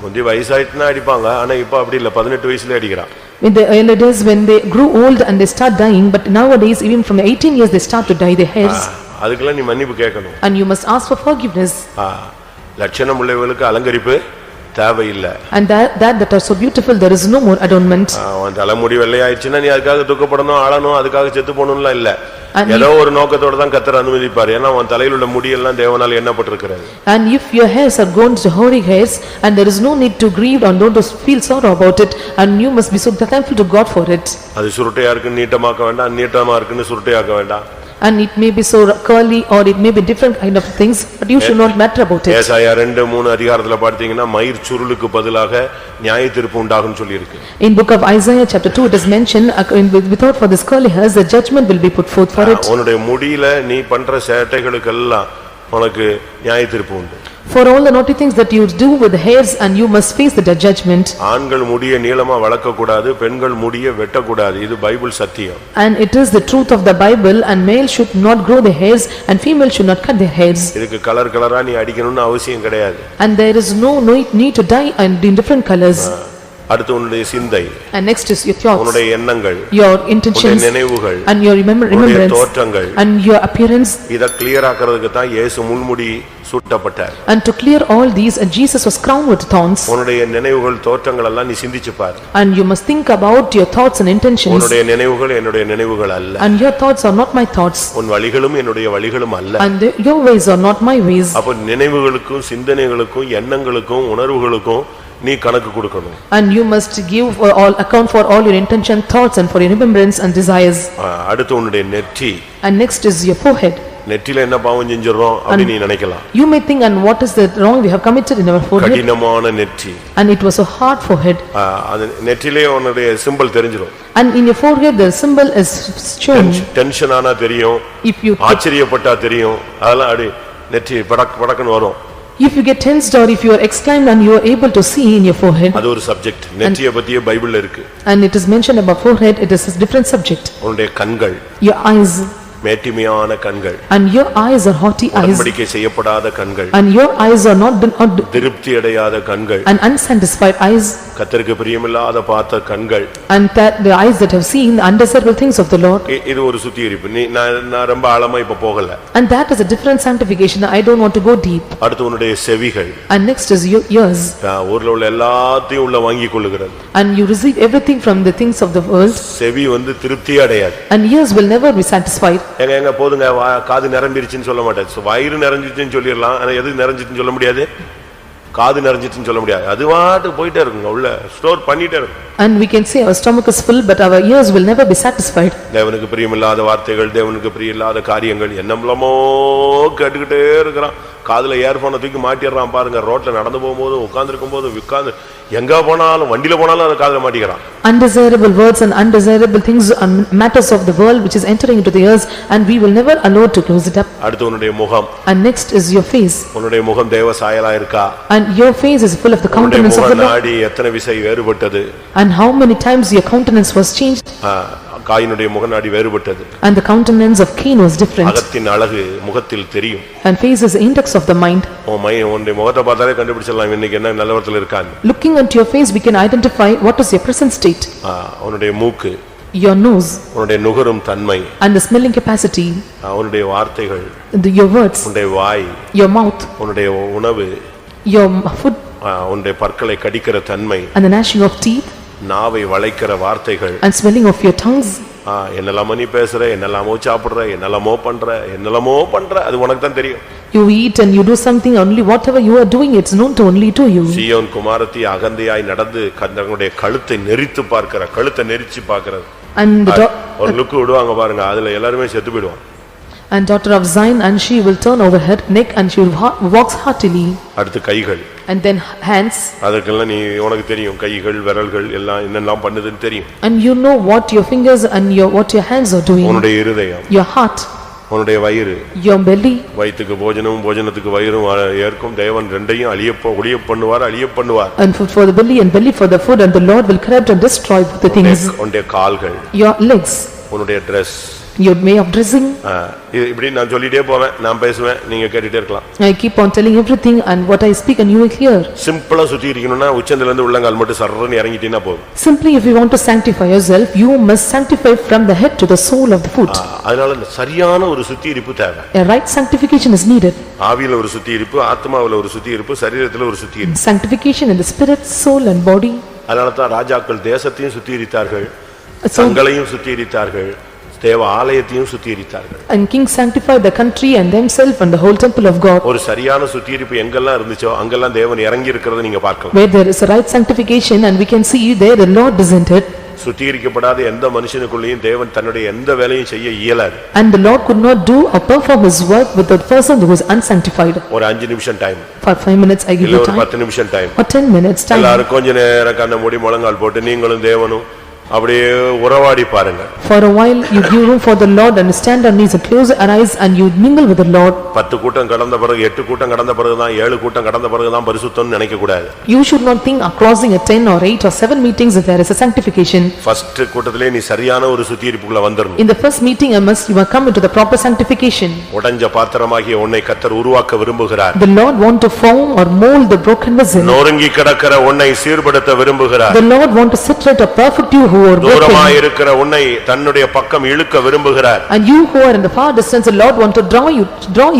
[SPEAKER 1] முந்தி வயசாயிட்டுனா அடிப்பாங்க, ஆனா இப்ப அப்படி இல்ல, 18 வயசுல அடிக்கறான்.
[SPEAKER 2] In the early days when they grew old and they start dyeing, but nowadays even from 18 years they start to dye their hairs.
[SPEAKER 1] அதுக்கெல்லாம் நீ மன்னிப்பு கேட்கணும்.
[SPEAKER 2] And you must ask for forgiveness.
[SPEAKER 1] லட்சணம் உள்ளவங்களுக்கு அலங்கரிப்பு தேவையில்லை.
[SPEAKER 2] And that are so beautiful, there is no more adornment.
[SPEAKER 1] அவன் தலைமுடி வெள்ளையாயிடுச்சுன்னா நீ அதுக்காக துக்கப்படணும், ஆளணும், அதுக்காக செத்து போகணும்லாம் இல்ல. ஏதோ ஒரு நோக்கத்தோட தான் கர்த்தர் அனுமதிப்பார். ஏன்னா அவன் தலையில உள்ள முடியெல்லாம் தேவனால் எண்ணப்பட்டிருக்கிறது.
[SPEAKER 2] And if your hairs are gone to hoary hairs, and there is no need to grieve and don't feel sorrow about it, and you must be so thankful to God for it.
[SPEAKER 1] அது சுருட்டையா இருக்கு நீட்டமாக்க வேண்டாம், நீட்டமா இருக்குன்னு சுருட்டையாக்க வேண்டாம்.
[SPEAKER 2] And it may be so curly or it may be different kind of things, but you should not matter about it.
[SPEAKER 1] ஏசாயா 2:3 அதிகாரத்துல பார்த்தீங்கன்னா மயிர் சுருளுக்கு பதிலாக நியாயத்தீர்ப்பு உண்டாகும்னு சொல்லி இருக்கு.
[SPEAKER 2] In book of Isaiah chapter 2 it is mentioned, without for this curly hairs the judgment will be put forth for it.
[SPEAKER 1] உன்னுடைய முடியில நீ பண்ற சேட்டைகளுக்கெல்லாம் உனக்கு நியாயத்தீர்ப்பு உண்டு.
[SPEAKER 2] For all the naughty things that you do with the hairs, and you must face the judgment.
[SPEAKER 1] ஆண்கள் முடியை நீளமா வளர்க்க கூடாது, பெண்கள் முடியை வெட்ட கூடாது. இது பைபிள் சத்தியம்.
[SPEAKER 2] And it is the truth of the Bible, and male should not grow their hairs and female should not cut their hairs.
[SPEAKER 1] இதுக்கு கலர் கலரா நீ அடிக்கணும்னு அவசியம் கிடையாது.
[SPEAKER 2] And there is no need to dye and in different colors.
[SPEAKER 1] அடுத்து உன்னுடைய சிந்தை.
[SPEAKER 2] And next is your thoughts.
[SPEAKER 1] உன்னுடைய எண்ணங்கள்.
[SPEAKER 2] Your intentions.
[SPEAKER 1] உன்னுடைய நினைவுகள்.
[SPEAKER 2] And your remembrance.
[SPEAKER 1] உன்னுடைய தோற்றங்கள்.
[SPEAKER 2] And your appearance.
[SPEAKER 1] இத கிளியர் ஆக்கிறதுக்கு தான் இயேசு முள்முடி சூட்டப்பட்டார்.
[SPEAKER 2] And to clear all these, and Jesus was crowned with thorns.
[SPEAKER 1] உன்னுடைய நினைவுகள் தோற்றங்கள் எல்லாம் நீ சிந்திச்சு பார்.
[SPEAKER 2] And you must think about your thoughts and intentions.
[SPEAKER 1] உன்னுடைய நினைவுகள் என்னுடைய நினைவுகள் அல்ல.
[SPEAKER 2] And your thoughts are not my thoughts.
[SPEAKER 1] உன் வழிகளும் என்னுடைய வழிகளும் அல்ல.
[SPEAKER 2] And your ways are not my ways.
[SPEAKER 1] அப்ப நினைவுகளுக்கும் சிந்தனைகளுக்கும் எண்ணங்களுக்கும் உணர்வுகளுக்கும் நீ கணக்கு கொடுக்கணும்.
[SPEAKER 2] And you must give all account for all your intention, thoughts and for your remembrance and desires.
[SPEAKER 1] அடுத்து உன்னுடைய நெற்றி.
[SPEAKER 2] And next is your forehead.
[SPEAKER 1] நெற்றில என்ன பாவம் செஞ்சறோம் அப்படி நீ நினைக்கலாம்.
[SPEAKER 2] You may think, and what is the wrong we have committed in our forehead?
[SPEAKER 1] கடினமான நெற்றி.
[SPEAKER 2] And it was a hard forehead.
[SPEAKER 1] அது நெற்றிலே உன்னுடைய சிம்பல் தெரிஞ்சிரும்.
[SPEAKER 2] And in your forehead the symbol is shown.
[SPEAKER 1] Tension ஆனா தெரியும், ஆச்சரியப்பட்டா தெரியும், அதெல்லாம் அப்படி நெற்றி படக் படக்குன்னு வரும்.
[SPEAKER 2] If you get tensed or if you are exclaimed and you are able to see in your forehead.
[SPEAKER 1] அது ஒரு சப்ஜெக்ட். நெற்றிய பத்தியே பைபிள்ல இருக்கு.
[SPEAKER 2] And it is mentioned about forehead, it is a different subject.
[SPEAKER 1] உன்னுடைய கண்கள்.
[SPEAKER 2] Your eyes.
[SPEAKER 1] மேட்டிமையான கண்கள்,
[SPEAKER 2] and your eyes are haughty eyes,
[SPEAKER 1] உடன்படிக்கை செய்யப்படாத கண்கள்,
[SPEAKER 2] and your eyes are not
[SPEAKER 1] திருப்தி அடையாத கண்கள்,
[SPEAKER 2] and unsatisfied eyes,
[SPEAKER 1] கர்த்தருக்கு பிரியமில்லாத பார்த்த கண்கள்,
[SPEAKER 2] and that the eyes that have seen the undesirable things of the Lord.
[SPEAKER 1] இது ஒரு சுத்திகரிப்பு. நான் ரொம்ப ஆழமா இப்ப போகல.
[SPEAKER 2] And that is a different sanctification. I don't want to go deep.
[SPEAKER 1] அடுத்து உன்னுடைய செவிகள்,
[SPEAKER 2] And next is your ears,
[SPEAKER 1] ஊர்ல உள்ள எல்லாத்தையும் உள்ள வாங்கிக் கொள்ளுகிறது.
[SPEAKER 2] and you receive everything from the things of the world,
[SPEAKER 1] செவி திருப்தி அடையாது.
[SPEAKER 2] and ears will never be satisfied.
[SPEAKER 1] எங்க போதுங்க காது நிரம்பிருச்சுன்னு சொல்ல மாட்டேன், வயிறு நிறைஞ்சிருச்சுன்னு சொல்லிடலாம். ஆனா எது நிறைஞ்சிருச்சுன்னு சொல்ல முடியாது, காது நிறைஞ்சிருச்சுன்னு சொல்ல முடியாது. அது வாட்டு போயிட்டே இருக்குங்க, உள்ள ஸ்டோர் பண்ணிட்டே இருக்கும்.
[SPEAKER 2] And we can say our stomach is full, but our ears will never be satisfied.
[SPEAKER 1] தேவனுக்கு பிரியமில்லாத வார்த்தைகள், தேவனுக்கு பிரியமில்லாத காரியங்கள் என்னமோ கேட்டுக்கிட்டே இருக்கிறான். காதுல இயர்போனை தூக்கி மாட்டிடுறான் பாருங்க. ரோட்ல நடந்து போகும்போது, உட்கார்ந்து இருக்கும் போது, உட்கார்ந்து எங்க போனாலும், வண்டியில போனாலும் அதை காதுல மாட்டிக்கிறான்.
[SPEAKER 2] Undesirable words and undesirable things and matters of the world which is entering into the ears, and we will never allow to close it up.
[SPEAKER 1] அடுத்து உன்னுடைய முகம்.
[SPEAKER 2] And next is your face.
[SPEAKER 1] உன்னுடைய முகம் தேவ சாயலா இருக்கா?
[SPEAKER 2] And your face is full of the countenance of the Lord.
[SPEAKER 1] நாடி எத்தனை விசை வேறுபட்டது?
[SPEAKER 2] And how many times your countenance was changed?
[SPEAKER 1] காயினுடைய முகநாடி வேறுபட்டது.
[SPEAKER 2] And the countenance of Cain was different.
[SPEAKER 1] அகத்தின் அழகு முகத்தில் தெரியும்.
[SPEAKER 2] And face is the index of the mind.
[SPEAKER 1] உன்னுடைய முகத்தை பார்த்தாலே கண்டுபிடிச்சிடலாம் இன்னைக்கு என்ன நிலவரத்தில் இருக்கான்னு.
[SPEAKER 2] Looking into your face we can identify what is your present state.
[SPEAKER 1] உன்னுடைய மூக்கு,
[SPEAKER 2] your nose,
[SPEAKER 1] உன்னுடைய நுகரும் தன்மை,
[SPEAKER 2] and the smelling capacity,
[SPEAKER 1] உன்னுடைய வார்த்தைகள்,
[SPEAKER 2] your words,
[SPEAKER 1] உன்னுடைய வாய்,
[SPEAKER 2] your mouth,
[SPEAKER 1] உன்னுடைய உணவு,
[SPEAKER 2] your food,
[SPEAKER 1] உன்னுடைய பற்களை கடிக்கிற தன்மை,
[SPEAKER 2] and the gnashing of teeth,
[SPEAKER 1] நாவை வளைக்கிற வார்த்தைகள்,
[SPEAKER 2] and swelling of your tongues.
[SPEAKER 1] என்னெல்லாமோ நீ பேசுற, என்னெல்லாமோ சாப்பிடுற, என்னெல்லாமோ பண்ற, அது உனக்கு தான் தெரியும்.
[SPEAKER 2] You eat and you do something, only whatever you are doing it's known to only to you.
[SPEAKER 1] சீயோன் குமாரத்தி அகந்தையாய் நடந்து தன்னுடைய கழுத்தை நெரித்து பார்க்கிற, கழுத்தை நெரிச்சு பார்க்கிறது.
[SPEAKER 2] And
[SPEAKER 1] ஒரு லுக்கு விடுவாங்க பாருங்க, அதுல எல்லாருமே செத்து போயிடுவாங்க.
[SPEAKER 2] And daughter of Zion, and she will turn over her neck and she will walks heartily.
[SPEAKER 1] அடுத்து கைகள்.
[SPEAKER 2] And then hands.
[SPEAKER 1] அதற்கெல்லாம் நீ உனக்கு தெரியும், கைகள் விரல்கள் எல்லாம் என்னெல்லாம் பண்ணுதுன்னு தெரியும்.
[SPEAKER 2] And you know what your fingers and what your hands are doing.
[SPEAKER 1] உன்னுடைய இருதயம்,
[SPEAKER 2] your heart,
[SPEAKER 1] உன்னுடைய வயிறு,
[SPEAKER 2] your belly.
[SPEAKER 1] வயிற்றுக்கு போஜனமும் போஜனத்துக்கு வயிறும் ஏற்கும் தேவன் ரெண்டையும் ஒழிய பண்ணுவார்.
[SPEAKER 2] And food for the belly and belly for the food, and the Lord will corrupt and destroy the things.
[SPEAKER 1] உன்னுடைய கால்கள்,
[SPEAKER 2] your legs,
[SPEAKER 1] உன்னுடைய dress,
[SPEAKER 2] your way of dressing.
[SPEAKER 1] இப்படி நான் சொல்லிட்டே போவேன், நான் பேசுவேன், நீங்க கேட்டுட்டே இருக்கலாம்.
[SPEAKER 2] I keep on telling everything and what I speak and you will hear.
[SPEAKER 1] சிம்பிளா சுத்தி இருக்கணும்னா உச்சந்தல இருந்து உள்ளங்கால் மட்டும் சர்றன்னு இறங்கிட்டீனா போதும்.
[SPEAKER 2] Simply if you want to sanctify yourself, you must sanctify from the head to the sole of the foot.
[SPEAKER 1] அதனால சரியான ஒரு சுத்திகரிப்பு தேவை.
[SPEAKER 2] A right sanctification is needed.
[SPEAKER 1] ஆவியில ஒரு சுத்திகரிப்பு, ஆத்மாவில ஒரு சுத்திகரிப்பு, சரீரத்துல ஒரு சுத்திகரிப்பு.
[SPEAKER 2] Sanctification in the spirit, soul and body.
[SPEAKER 1] அதனால தான் ராஜாக்கள் தேசத்தையும் சுத்திகரித்தார்கள், தங்களையும் சுத்திகரித்தார்கள், தேவ ஆலயத்தையும் சுத்திகரித்தார்கள்.
[SPEAKER 2] And kings sanctified the country and themselves and the whole temple of God.
[SPEAKER 1] ஒரு சரியான சுத்திகரிப்பு எங்கெல்லாம் இருந்துச்சோ அங்கெல்லாம் தேவன் இறங்கி இருக்கிறதை நீங்க பார்க்கலாம்.
[SPEAKER 2] Where there is a right sanctification and we can see there the Lord presented.
[SPEAKER 1] சுத்திகரிக்கப்படாத எந்த மனுஷனுக்குள்ளேயும் தேவன் தன்னுடைய எந்த வேலையும் செய்ய இயலாது.
[SPEAKER 2] And the Lord could not do or perform his work with the person who was unsanctified.
[SPEAKER 1] ஒரு 5 நிமிஷம் time.
[SPEAKER 2] For 5 minutes I give you time.
[SPEAKER 1] ஒரு 10 நிமிஷம் டைம்.
[SPEAKER 2] For 10 minutes time.
[SPEAKER 1] எல்லாரும் கொஞ்ச நேரம் கண்ண மூடி முழங்கால் போட்டு நீங்களும் தேவனும் அப்படியே உறவாடி பாருங்க.
[SPEAKER 2] For a while you give room for the Lord and stand on knees and close your eyes and you mingle with the Lord.
[SPEAKER 1] 10 கூட்டம் கடந்த பிறகு 8 கூட்டம் கடந்த பிறகு தான் 7 கூட்டம் கடந்த பிறகு தான் பரிசுத்தம்னு நினைக்க கூடாது.
[SPEAKER 2] You should not think of crossing at 10 or 8 or 7 meetings that there is a sanctification.
[SPEAKER 1] First கூட்டத்திலே நீ சரியான ஒரு சுத்திகரிப்புக்குள்ள வந்துறணும்.
[SPEAKER 2] In the first meeting you must come into the proper sanctification.
[SPEAKER 1] உடைஞ்ச பாத்திரமாகிய உன்னை கர்த்தர் உருவாக்க விரும்புகிறார்.
[SPEAKER 2] The Lord want to form or mold the broken vessel.
[SPEAKER 1] நொறுங்கி கிடக்கிற உன்னை சீர்படுத்த விரும்புகிறார்.
[SPEAKER 2] The Lord want to set right a perfect you who are broken.
[SPEAKER 1] இருக்கிற உன்னை தன்னுடைய பக்கம் இழுக்க விரும்புகிறார்.
[SPEAKER 2] And you who are in the far distance, the Lord want to draw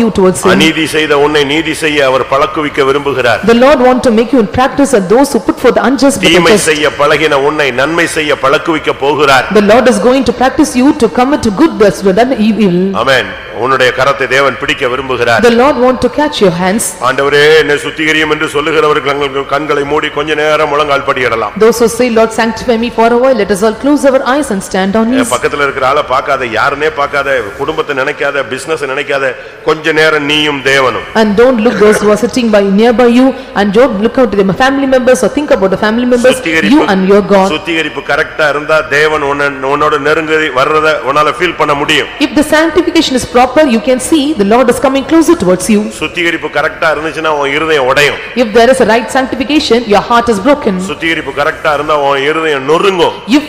[SPEAKER 2] you towards him.
[SPEAKER 1] அநீதி செய்த உன்னை நீதி செய்ய அவர் பழக்குவிக்க விரும்புகிறார்.
[SPEAKER 2] The Lord want to make you in practice and those who put for the unjust with the just.
[SPEAKER 1] தீமை செய்ய பழகின உன்னை நன்மை செய்ய பழக்குவிக்க போகிறார்.
[SPEAKER 2] The Lord is going to practice you to come into good that's done evil.
[SPEAKER 1] ஆமென். உன்னுடைய கரத்தை தேவன் பிடிக்க விரும்புகிறார்.
[SPEAKER 2] The Lord want to catch your hands.
[SPEAKER 1] ஆண்டவரே என்னை சுத்திகரியும் என்று சொல்லுகிறவர்கள் கண்களை மூடி கொஞ்ச நேரம் முழங்கால் படியிடலாம்.
[SPEAKER 2] Those who say Lord sanctify me for a while, let us all close our eyes and stand on knees.
[SPEAKER 1] பக்கத்துல இருக்கிற ஆளை பார்க்காத, யாருனே பார்க்காத, குடும்பத்தை நினைக்காத, பிசினஸ் நினைக்காத, கொஞ்ச நேரம் நீயும் தேவனும்.
[SPEAKER 2] And don't look those who are sitting nearby you and don't look out to the family members or think about the family members, you and your God.
[SPEAKER 1] சுத்திகரிப்பு கரெக்ட்டா இருந்தா தேவன் உன்னோட நெருங்கி வர்றத உன்னால ஃபீல் பண்ண முடியும்.
[SPEAKER 2] If the sanctification is proper, you can see the Lord is coming closer towards you.
[SPEAKER 1] சுத்திகரிப்பு கரெக்ட்டா இருந்துச்சுனா உன் இருதயம் உடையும்.
[SPEAKER 2] If there is a right sanctification, your heart is broken.
[SPEAKER 1] சுத்திகரிப்பு கரெக்ட்டா இருந்தா உன் இருதயம் நொறுங்கும்.
[SPEAKER 2] If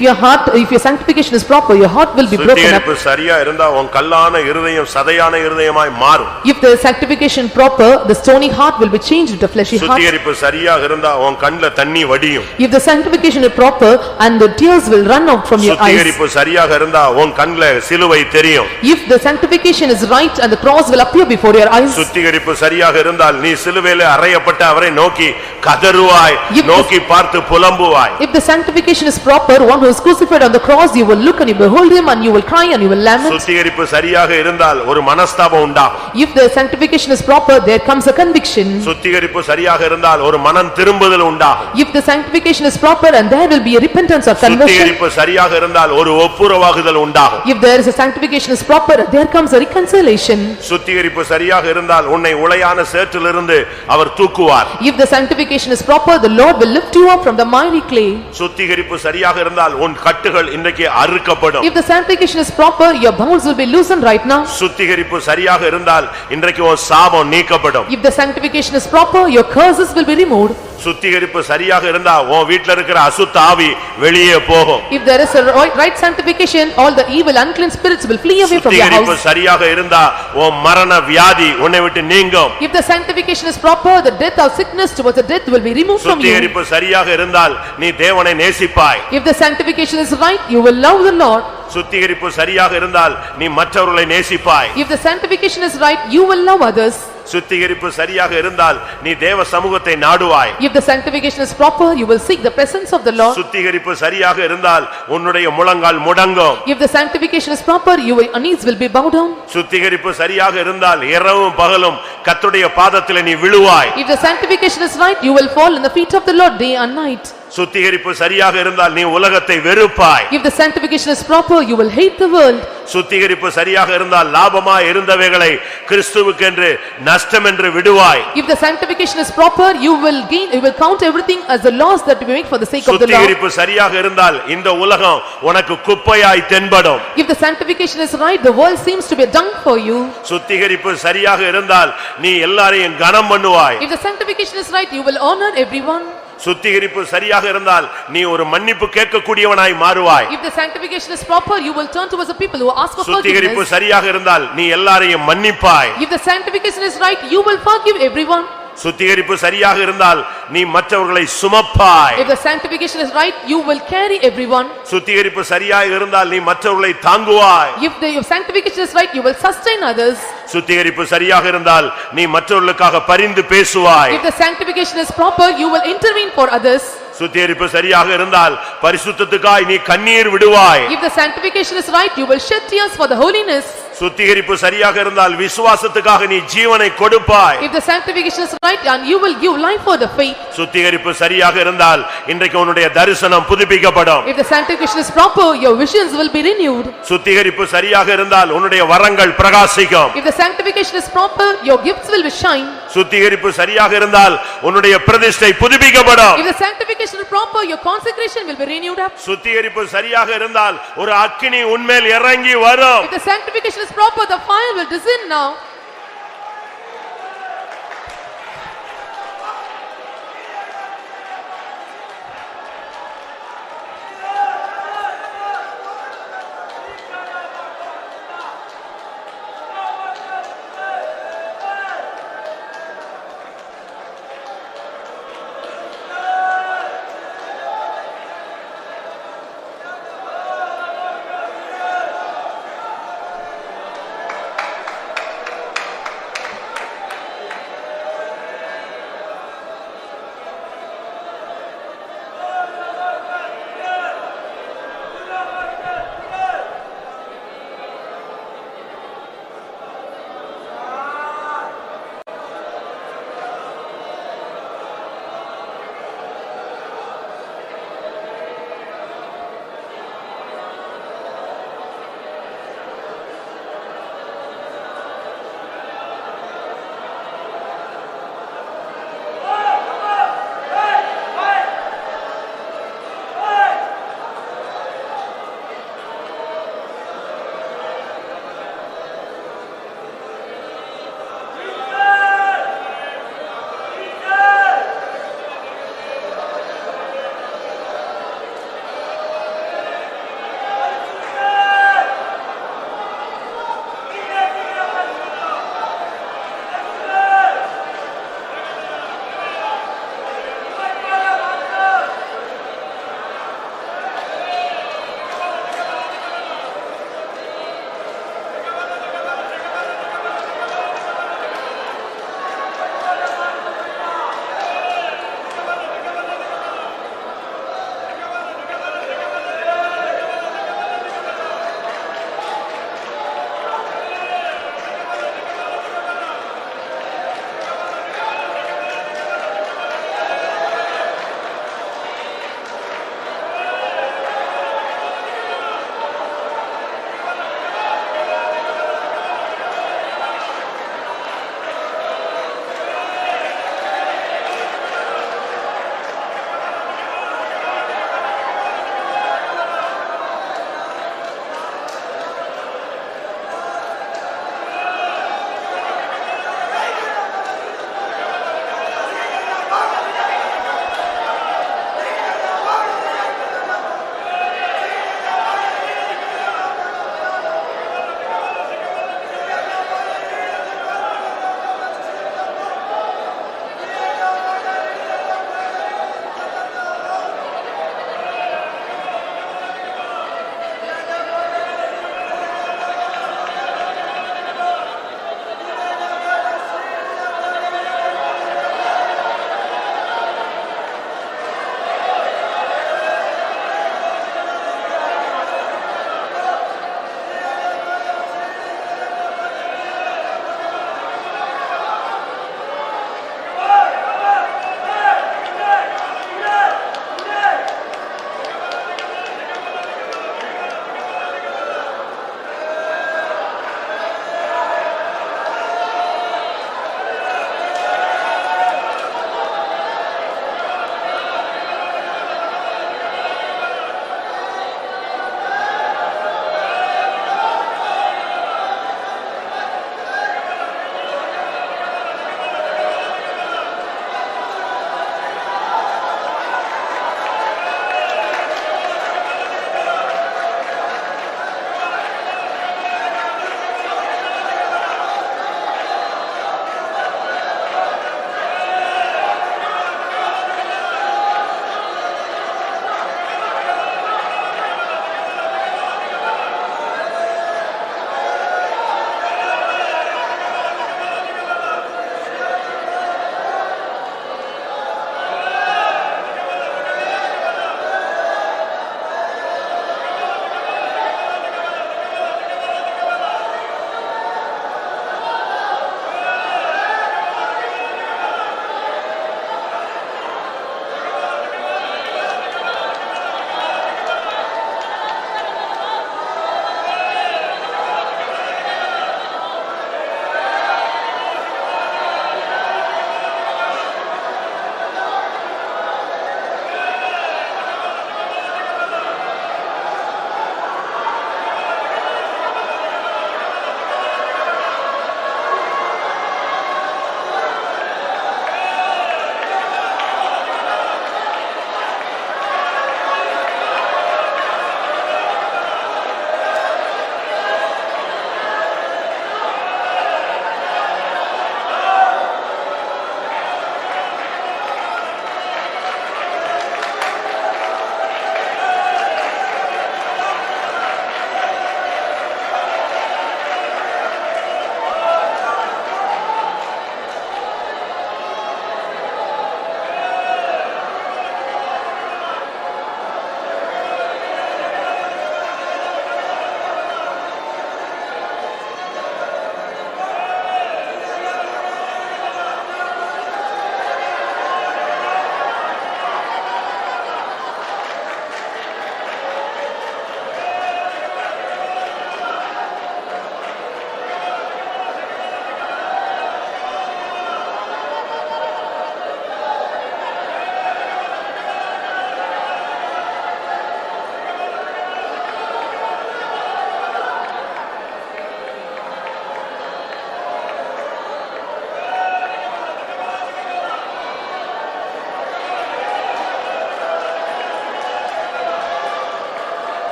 [SPEAKER 2] your sanctification is proper, your heart will be broken up.
[SPEAKER 1] சுத்திகரிப்பு சரியா இருந்தா உன் கல்லான இருதயம் சதையான இருதயமாய் மாறும்.
[SPEAKER 2] If the sanctification proper, the stony heart will be changed into a fleshy heart.
[SPEAKER 1] சுத்திகரிப்பு சரியாக இருந்தா உன் கண்ணுல தண்ணி வடியும்.
[SPEAKER 2] If the sanctification is proper, and the tears will run out from your eyes.
[SPEAKER 1] சுத்திகரிப்பு சரியாக இருந்தா உன் கண்ணுல சிலுவை தெரியும்.
[SPEAKER 2] If the sanctification is right, and the cross will appear before your eyes.
[SPEAKER 1] சுத்திகரிப்பு சரியாக இருந்தால் நீ சிலுவையிலே அறையப்பட்ட அவரை நோக்கி கதறுவாய், நோக்கி பார்த்து புலம்புவாய்.
[SPEAKER 2] If the sanctification is proper, one who is crucified on the cross, you will look and you behold him, and you will cry and you will lament.
[SPEAKER 1] சுத்திகரிப்பு சரியாக இருந்தால் ஒரு மனஸ்தாபம் உண்டாகும்.
[SPEAKER 2] If the sanctification is proper, there comes a conviction.
[SPEAKER 1] சுத்திகரிப்பு சரியாக இருந்தால் ஒரு மனம் திரும்புதல் உண்டாகும்.
[SPEAKER 2] If the sanctification is proper, and there will be a repentance or conversion.
[SPEAKER 1] சுத்திகரிப்பு சரியாக இருந்தால் ஒரு ஒப்புரவாகுதல் உண்டாகும்.
[SPEAKER 2] If there is a sanctification is proper, there comes a reconciliation.
[SPEAKER 1] சுத்திகரிப்பு சரியாக இருந்தால் உன்னை உளையான சேற்றிலிருந்து அவர் தூக்குவார்.
[SPEAKER 2] If the sanctification is proper, the Lord will lift you up from the miry clay.
[SPEAKER 1] சுத்திகரிப்பு சரியாக இருந்தால் உன் கட்டுகள் இன்றைக்கு அறுக்கப்படும்.
[SPEAKER 2] If the sanctification is proper, your bonds will be loosened right now.
[SPEAKER 1] சுத்திகரிப்பு சரியாக இருந்தால் இன்றைக்கு உன் சாபம் நீக்கப்படும்.
[SPEAKER 2] If the sanctification is proper, your curses will be removed.
[SPEAKER 1] சுத்திகரிப்பு சரியாக இருந்தா உன் வீட்ல இருக்கிற அசுத்த ஆவி வெளியே போகும்.
[SPEAKER 2] If there is a right sanctification, all the evil unclean spirits will flee away from your
[SPEAKER 1] சுத்திகரிப்பு
[SPEAKER 2] house.
[SPEAKER 1] சரியாக இருந்தா உன் மரண வியாதி உன்னை விட்டு நீங்கும்.
[SPEAKER 2] If the sanctification is proper, the death or sickness towards the death will be removed from you.
[SPEAKER 1] சுத்திகரிப்பு சரியாக இருந்தால் நீ தேவனை நேசிப்பாய்.
[SPEAKER 2] If the sanctification is right, you will love the Lord.
[SPEAKER 1] சுத்திகரிப்பு சரியாக இருந்தால் நீ மற்றவர்களை நேசிப்பாய்.
[SPEAKER 2] If the sanctification is right, you will love others.
[SPEAKER 1] சுத்திகரிப்பு சரியாக இருந்தால் நீ தேவ சமூகத்தை நாடுவாய்.
[SPEAKER 2] If the sanctification is proper, you will seek the presence of the Lord.
[SPEAKER 1] சுத்திகரிப்பு சரியாக இருந்தால் உன்னுடைய முழங்கால் முடங்கும்.
[SPEAKER 2] If the sanctification is proper, your knees will be bowed down.
[SPEAKER 1] சுத்திகரிப்பு சரியாக இருந்தால் இரவும் பகலும் கர்த்தருடைய பாதத்திலே நீ விழுவாய்.
[SPEAKER 2] If the sanctification is right, you will fall in the feet of the Lord day and night.
[SPEAKER 1] சுத்திகரிப்பு சரியாக இருந்தால் நீ உலகத்தை வெறுப்பாய்.
[SPEAKER 2] If the sanctification is proper, you will hate the world.
[SPEAKER 1] சுத்திகரிப்பு சரியாக இருந்தால் லாபமாய் இருந்தவைகளை கிறிஸ்துவுக்கென்று நஷ்டம் என்று விடுவாய்.
[SPEAKER 2] If the sanctification is proper, you will count everything as a loss that you make for the sake of the Lord.
[SPEAKER 1] சுத்திகரிப்பு சரியாக இருந்தால் இந்த உலகம் உனக்கு குப்பையாய் தென்படும்.
[SPEAKER 2] If the sanctification is right, the world seems to be dung for you.
[SPEAKER 1] சுத்திகரிப்பு சரியாக இருந்தால் நீ எல்லாரையும் கனம் பண்ணுவாய்.
[SPEAKER 2] If the sanctification is right, you will honor everyone.
[SPEAKER 1] சுத்திகரிப்பு சரியாக இருந்தால் நீ ஒரு மன்னிப்பு கேட்கக்கூடியவனாய் மாறுவாய்.
[SPEAKER 2] If the sanctification is proper, you will turn towards the people who ask for
[SPEAKER 1] சுத்திகரிப்பு
[SPEAKER 2] forgiveness.
[SPEAKER 1] சரியாக இருந்தால் நீ எல்லாரையும் மன்னிப்பாய்.
[SPEAKER 2] If the sanctification is right, you will forgive everyone.
[SPEAKER 1] சுத்திகரிப்பு சரியாக இருந்தால் நீ மற்றவர்களை சுமப்பாய்.
[SPEAKER 2] If the sanctification is right, you will carry everyone.
[SPEAKER 1] சுத்திகரிப்பு சரியாக இருந்தால் நீ மற்றவர்களை தாங்குவாய்.
[SPEAKER 2] If the sanctification is right, you will sustain others.
[SPEAKER 1] சுத்திகரிப்பு சரியாக இருந்தால் நீ மற்றவர்களுக்காக பரிந்து பேசுவாய்.
[SPEAKER 2] If the sanctification is proper, you will intervene for others.
[SPEAKER 1] சுத்திகரிப்பு சரியாக இருந்தால் பரிசுத்தத்துக்காய் நீ கண்ணீர் விடுவாய்.
[SPEAKER 2] If the sanctification is right, you will shed tears for the holiness.
[SPEAKER 1] சுத்திகரிப்பு சரியாக இருந்தால் விசுவாசத்துக்காக நீ ஜீவனை கொடுப்பாய்.
[SPEAKER 2] If the sanctification is right, and you will give life for the faith.
[SPEAKER 1] சுத்திகரிப்பு சரியாக இருந்தால் இன்றைக்கு உன்னுடைய தரிசனம் புதுப்பிக்கப்படும்.
[SPEAKER 2] If the sanctification is proper, your visions will be renewed.
[SPEAKER 1] சுத்திகரிப்பு சரியாக இருந்தால் உன்னுடைய வரங்கள் பிரகாசிக்கும்.
[SPEAKER 2] If the sanctification is proper, your gifts will shine.
[SPEAKER 1] சுத்திகரிப்பு சரியாக இருந்தால் உன்னுடைய பிரதிஷ்டை புதுப்பிக்கப்படும்.
[SPEAKER 2] If the sanctification is proper, your consecration will be renewed up.
[SPEAKER 1] சுத்திகரிப்பு சரியாக இருந்தால் ஒரு அக்கினி உன்மேல் இறங்கி வரும்.
[SPEAKER 2] If the sanctification is proper, the fire will descend now.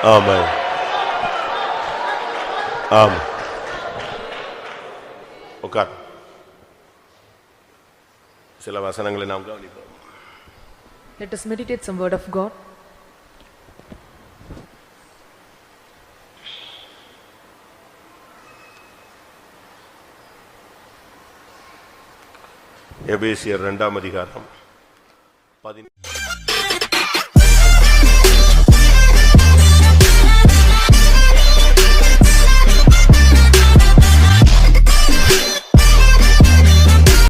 [SPEAKER 1] ஆமென். ஆமென். உட்கார். சில வசனங்களை நாம் கவனிப்போம்.
[SPEAKER 2] Let us meditate some word of God.
[SPEAKER 1] எபேசியர் 2 அதிகாரம் 10